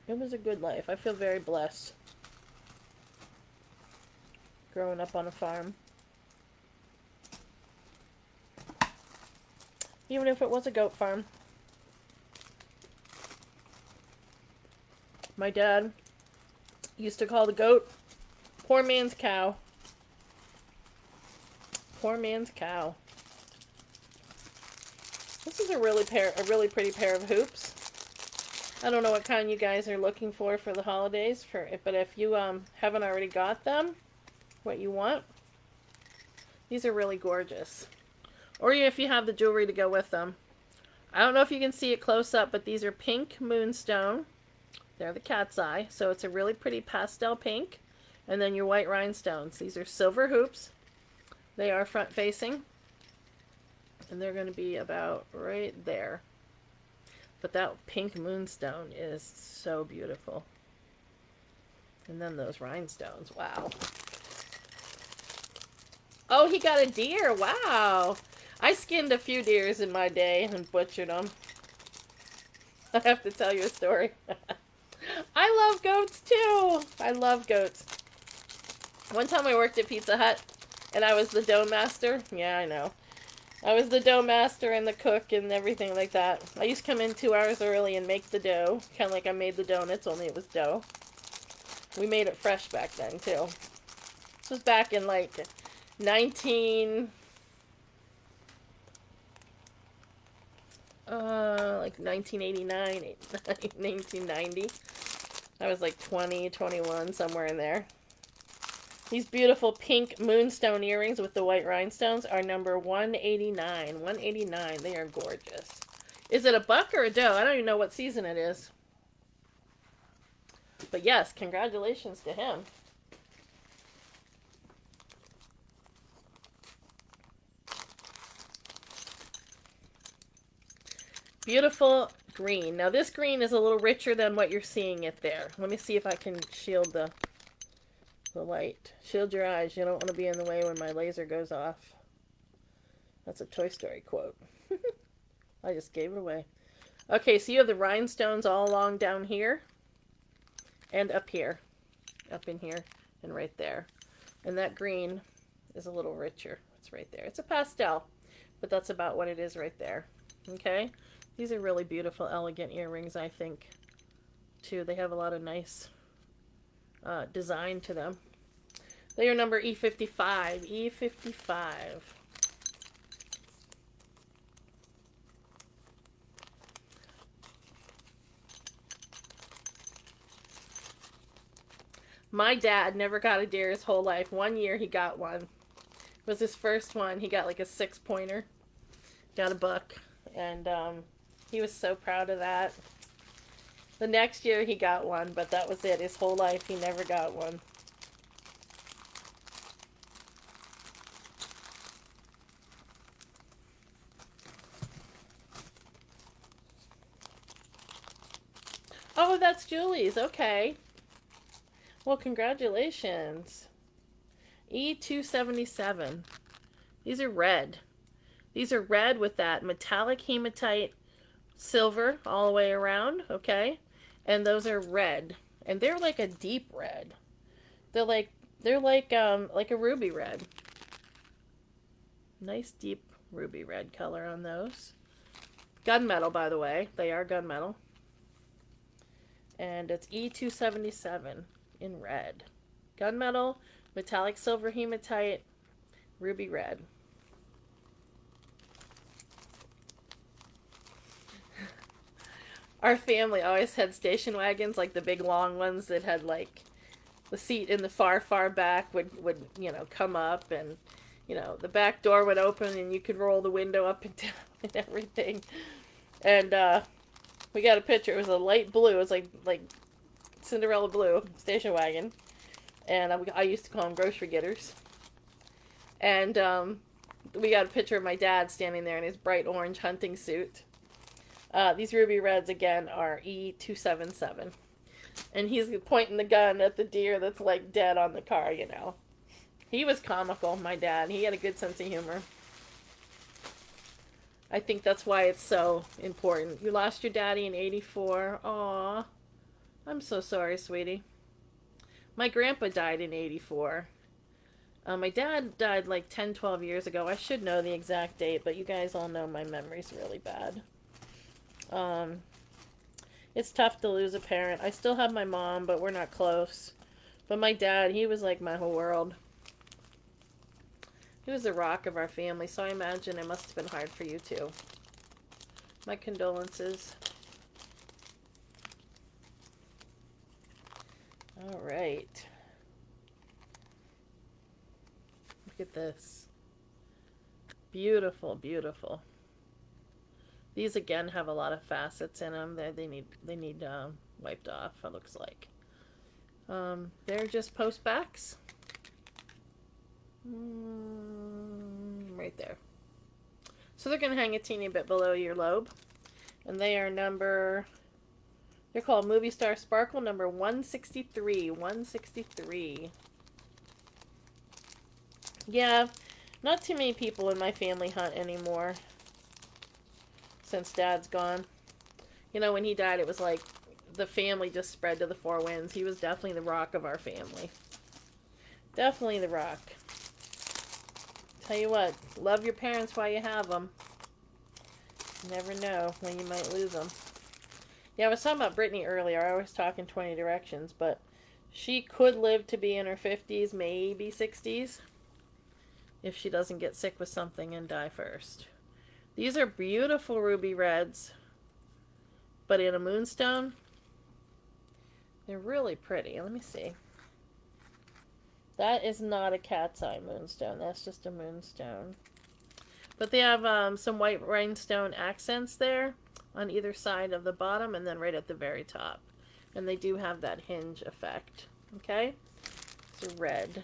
It was a good life. I feel very blessed growing up on a farm. Even if it was a goat farm. My dad used to call the goat poor man's cow. Poor man's cow. This is a really pretty pair of hoops. I don't know what kind you guys are looking for the holidays, but if you haven't already got them, what you want, these are really gorgeous. Or if you have the jewelry to go with them. I don't know if you can see it close up, but these are pink moonstone. They're the cat's eye, so it's a really pretty pastel pink. And then your white rhinestones. These are silver hoops. They are front facing. And they're going to be about right there. But that pink moonstone is so beautiful. And then those rhinestones. Wow. Oh, he got a deer. Wow. I skinned a few deers in my day and butchered them. I have to tell you a story. I love goats too. I love goats. One time I worked at Pizza Hut and I was the dough master. Yeah, I know. I was the dough master and the cook and everything like that. I used to come in 2 hours early and make the dough. Kind of like I made the donuts, only it was dough. We made it fresh back then too. This was back in like 1989, 1990. I was like 20, 21, somewhere in there. These beautiful pink moonstone earrings with the white rhinestones are number 189. 189. They are gorgeous. Is it a buck or a doe? I don't even know what season it is. But yes, congratulations to him. Beautiful green. Now this green is a little richer than what you're seeing it there. Let me see if I can shield the light. Shield your eyes. You don't want to be in the way when my laser goes off. That's a Toy Story quote. I just gave it away. Okay, so you have the rhinestones all along down here. And up here. Up in here. And right there. And that green is a little richer. It's right there. It's a pastel, but that's about what it is right there. Okay? These are really beautiful, elegant earrings, I think, too. They have a lot of nice design to them. They are number E55. E55. My dad never got a deer his whole life. One year he got one. It was his first one. He got like a 6-pointer. Got a buck. And he was so proud of that. The next year he got one, but that was it. His whole life he never got one. Oh, that's Julie's. Okay. Well, congratulations. E277. These are red. These are red with that metallic hematite silver all the way around, okay? And those are red. And they're like a deep red. They're like a ruby red. Nice deep ruby red color on those. Gunmetal, by the way. They are gunmetal. And it's E277 in red. Gunmetal, metallic silver hematite, ruby red. Our family always had station wagons, like the big long ones that had like the seat in the far, far back would come up, and the back door would open and you could roll the window up and down and everything. And we got a picture. It was a light blue. It was like Cinderella blue station wagon, and I used to call them grocery getters. And we got a picture of my dad standing there in his bright orange hunting suit. These ruby reds again are E277, and he's pointing the gun at the deer that's like dead on the car. He was comical. My dad. He had a good sense of humor. I think that's why it's so important. You lost your daddy in '84. Aw. I'm so sorry, sweetie. My grandpa died in '84. My dad died like 10, 12 years ago. I should know the exact date, but you guys all know my memory's really bad. It's tough to lose a parent. I still have my mom, but we're not close. But my dad, he was like my whole world. He was the rock of our family, so I imagine it must have been hard for you too. My condolences. All right. Look at this. Beautiful, beautiful. These again have a lot of facets in them. They need wiped off. It looks like. They're just post backs. Right there. So they're going to hang a teeny bit below your lobe. And they are they're called Movie Star Sparkle number 163. 163. Yeah, not too many people in my family hunt anymore since Dad's gone. When he died, it was like the family just spread to the four winds. He was definitely the rock of our family. Definitely the rock. Tell you what, love your parents while you have them. You never know when you might lose them. Yeah, I was talking about Brittany earlier. I always talk in 20 directions, but she could live to be in her 50s, maybe 60s, if she doesn't get sick with something and die first. These are beautiful ruby reds, but in a moonstone. They're really pretty. Let me see. That is not a cat's eye moonstone. That's just a moonstone. But they have some white rhinestone accents there on either side of the bottom and then right at the very top. And they do have that hinge effect. Okay? It's red.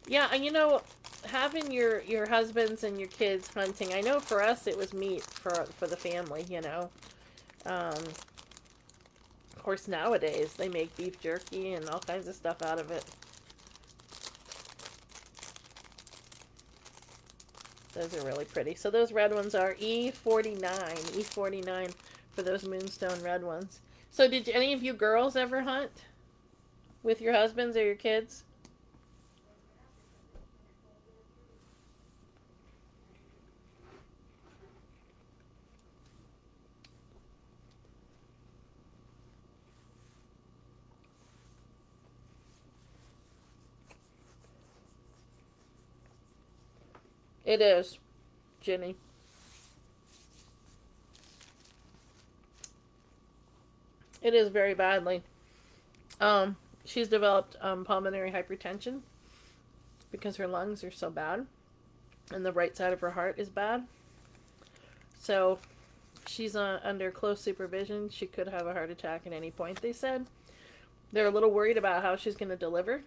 Yeah, and having your husbands and your kids hunting, I know for us it was meat for the family, Of course, nowadays they make beef jerky and all kinds of stuff out of it. Those are really pretty. So those red ones are E49. E49 for those moonstone red ones. So did any of you girls ever hunt with your husbands or your kids? It is, Ginny. It is very badly. She's developed pulmonary hypertension because her lungs are so bad, and the right side of her heart is bad. So she's under close supervision. She could have a heart attack at any point, they said. They're a little worried about how she's going to deliver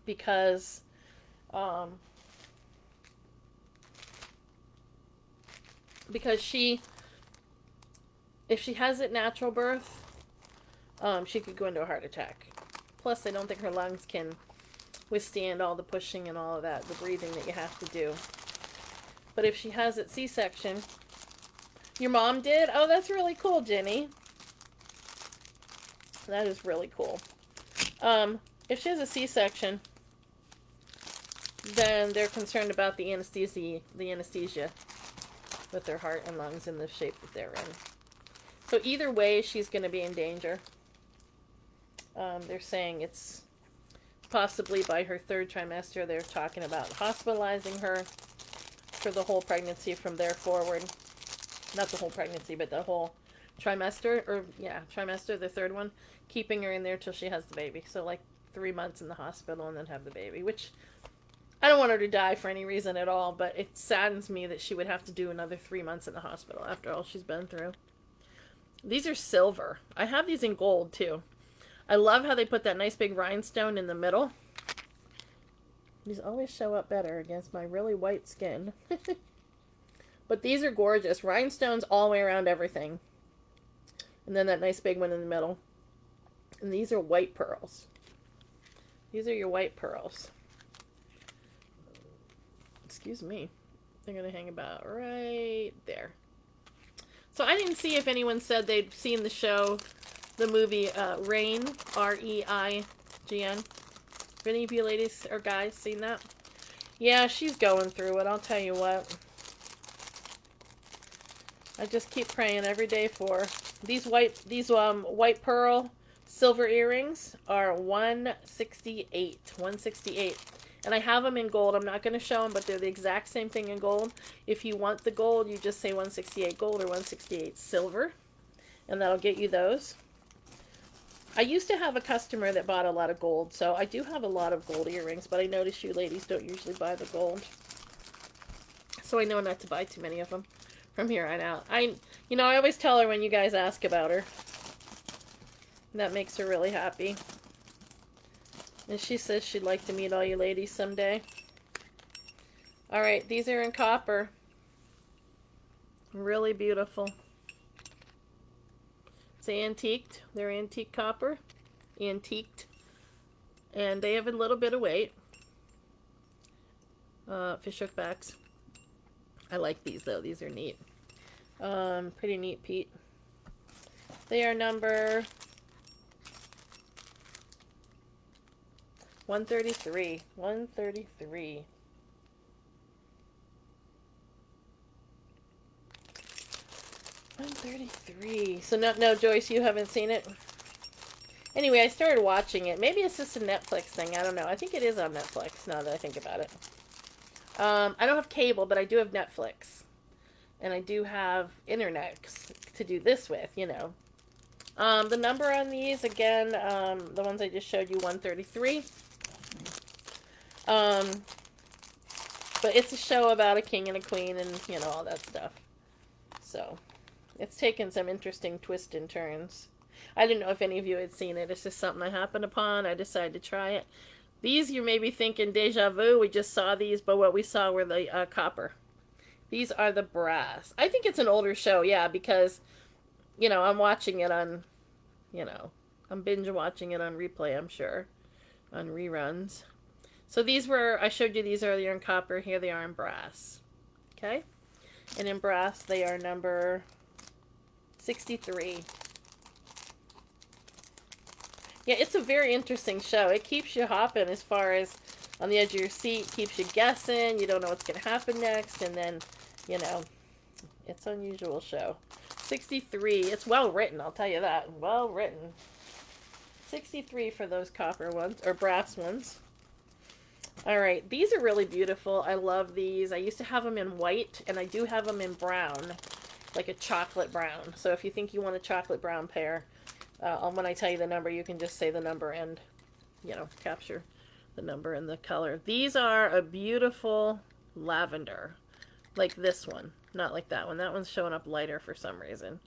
because if she has it natural birth, she could go into a heart attack. Plus, I don't think her lungs can withstand all the pushing and all of that, the breathing that you have to do. But if she has it C-section, your mom did? Oh, that's really cool, Jenny. That is really cool. If she has a C-section, then they're concerned about the anesthesia with their heart and lungs in the shape that they're in. So either way, she's going to be in danger. They're saying it's possibly by her third trimester. They're talking about hospitalizing her for the whole pregnancy from there forward. Not the whole pregnancy, but the whole trimester, trimester, the third one, keeping her in there till she has the baby. So like 3 months in the hospital and then have the baby, which I don't want her to die for any reason at all, but it saddens me that she would have to do another 3 months in the hospital after all she's been through. These are silver. I have these in gold too. I love how they put that nice big rhinestone in the middle. These always show up better against my really white skin. But these are gorgeous. Rhinestones all the way around everything. And then that nice big one in the middle. And these are white pearls. These are your white pearls. Excuse me. They're going to hang about right there. So I didn't see if anyone said they'd seen the show, the movie Reign, R-E-I-G-N. Have any of you ladies or guys seen that? Yeah, she's going through it, I'll tell you what. I just keep praying every day for her. These white pearl silver earrings are $168. $168. And I have them in gold. I'm not going to show them, but they're the exact same thing in gold. If you want the gold, you just say 168 gold or 168 silver, and that'll get you those. I used to have a customer that bought a lot of gold, so I do have a lot of gold earrings, but I notice you ladies don't usually buy the gold. So I know not to buy too many of them from here on out. I always tell her when you guys ask about her. That makes her really happy. And she says she'd like to meet all you ladies someday. Alright, these are in copper. Really beautiful. It's antiqued. They're antique copper. Antiqued. And they have a little bit of weight. Fishhook backs. I like these though. These are neat. Pretty neat, Pete. They are number 133. 133. So no, Joyce, you haven't seen it? Anyway, I started watching it. Maybe it's just a Netflix thing. I don't know. I think it is on Netflix now that I think about it. I don't have cable, but I do have Netflix. And I do have internet to do this with, you know. The number on these, again, the ones I just showed you, 133. But it's a show about a king and a queen and, you know, all that stuff. So, it's taken some interesting twists and turns. I didn't know if any of you had seen it. It's just something I happened upon. I decided to try it. These, you may be thinking, deja vu. We just saw these, but what we saw were the copper. These are the brass. I think it's an older show, yeah, because, you know, I'm watching it on, you know, I'm binge watching it on replay, I'm sure, on reruns. So these were, I showed you these earlier in copper. Here they are in brass. Okay? And in brass, they are number 63. Yeah, it's a very interesting show. It keeps you hopping as far as on the edge of your seat, keeps you guessing. You don't know what's going to happen next. And then, you know, it's an unusual show. 63. It's well written, I'll tell you that. Well written. 63 for those copper ones, or brass ones. All right, these are really beautiful. I love these. I used to have them in white, and I do have them in brown, like a chocolate brown. So if you think you want a chocolate brown pair, when I tell you the number, you can just say the number and, you know, capture the number and the color. These are a beautiful lavender, like this one, not like that one. That one's showing up lighter for some reason,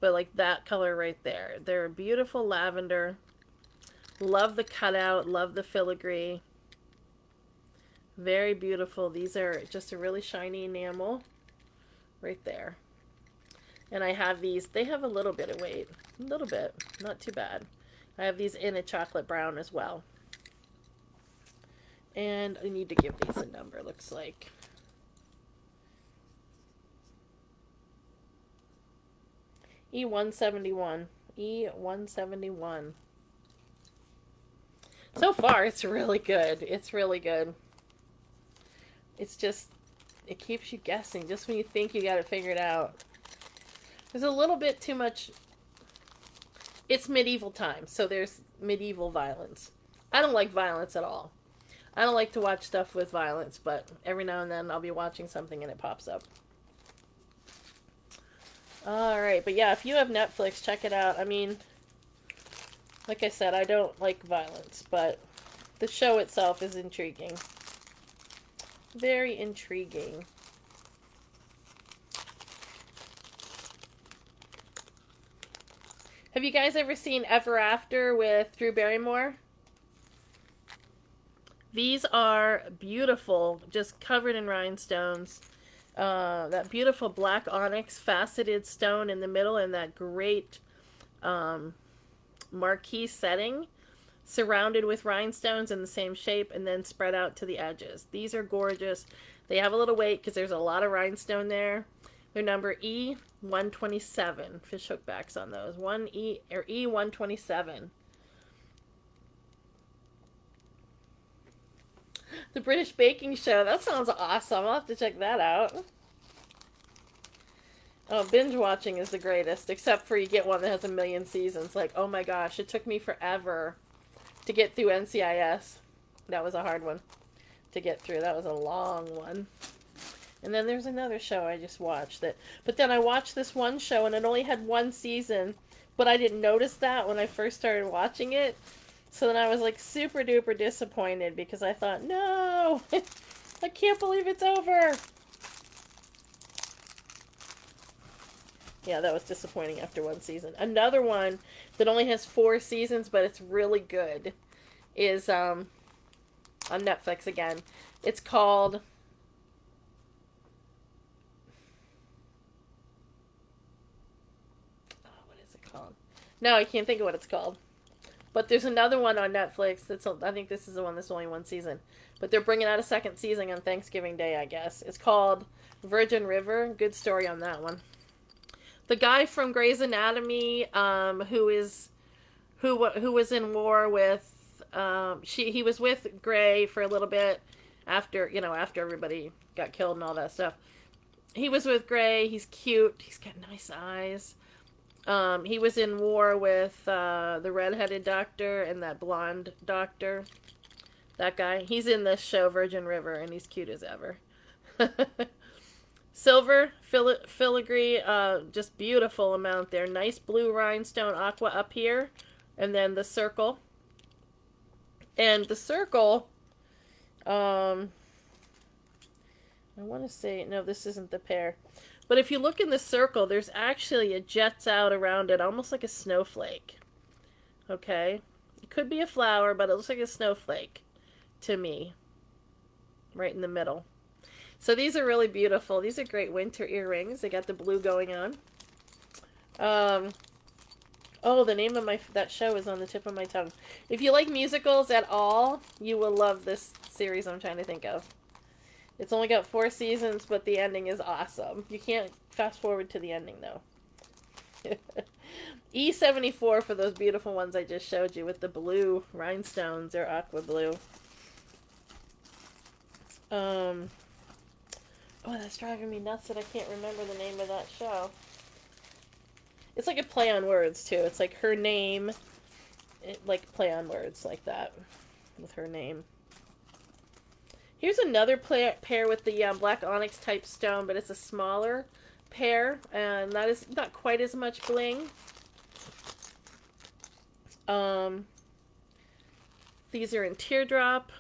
but like that color right there. They're a beautiful lavender. Love the cutout, love the filigree. Very beautiful. These are just a really shiny enamel right there. And I have these, they have a little bit of weight, a little bit, not too bad. I have these in a chocolate brown as well. And I need to give these a number, looks like. E171. E171. So far, it's really good. It's really good. It's just, it keeps you guessing just when you think you got it figured out. There's a little bit too much. It's medieval times, so there's medieval violence. I don't like violence at all. I don't like to watch stuff with violence, but every now and then I'll be watching something and it pops up. Alright, but yeah, if you have Netflix, check it out. I mean, like I said, I don't like violence, but the show itself is intriguing. Very intriguing. Have you guys ever seen Ever After with Drew Barrymore? These are beautiful, just covered in rhinestones. That beautiful black onyx faceted stone in the middle and that great marquee setting surrounded with rhinestones in the same shape and then spread out to the edges. These are gorgeous. They have a little weight because there's a lot of rhinestone there. They're number E127. Fish hook backs on those. E127. The British Baking Show. That sounds awesome. I'll have to check that out. Oh, binge watching is the greatest, except for you get one that has 1,000,000 seasons. Like, oh my gosh, it took me forever to get through NCIS. That was a hard one to get through. That was a long one. And then there's another show I just watched that. But then I watched this one show and it only had one season, but I didn't notice that when I first started watching it. So then I was like super duper disappointed because I thought, no, I can't believe it's over. Yeah, that was disappointing after one season. Another one that only has 4 seasons, but it's really good, is on Netflix again. It's called... what is it called? No, I can't think of what it's called. But there's another one on Netflix. I think this is the one that's only 1 season. But they're bringing out a 2nd season on Thanksgiving Day, I guess. It's called Virgin River. Good story on that one. The guy from Grey's Anatomy, who was in war with, he was with Grey for a little bit after everybody got killed and all that stuff. He was with Grey. He's cute. He's got nice eyes. He was in war with the redheaded doctor and that blonde doctor. That guy. He's in this show, Virgin River, and he's cute as ever. Silver, filigree, just beautiful amount there. Nice blue rhinestone aqua up here. And then the circle. And the circle, I want to say, no, this isn't the pear. But if you look in the circle, there's actually a jets out around it, almost like a snowflake. Okay? It could be a flower, but it looks like a snowflake to me. Right in the middle. So these are really beautiful. These are great winter earrings. They got the blue going on. Oh, the name of that show is on the tip of my tongue. If you like musicals at all, you will love this series I'm trying to think of. It's only got 4 seasons, but the ending is awesome. You can't fast forward to the ending, though. E74 for those beautiful ones I just showed you with the blue rhinestones. They're aqua blue. Oh, that's driving me nuts that I can't remember the name of that show. It's like a play on words, too. It's like her name, like play on words like that with her name. Here's another pair with the black onyx type stone, but it's a smaller pair, and that is not quite as much bling. These are in teardrop.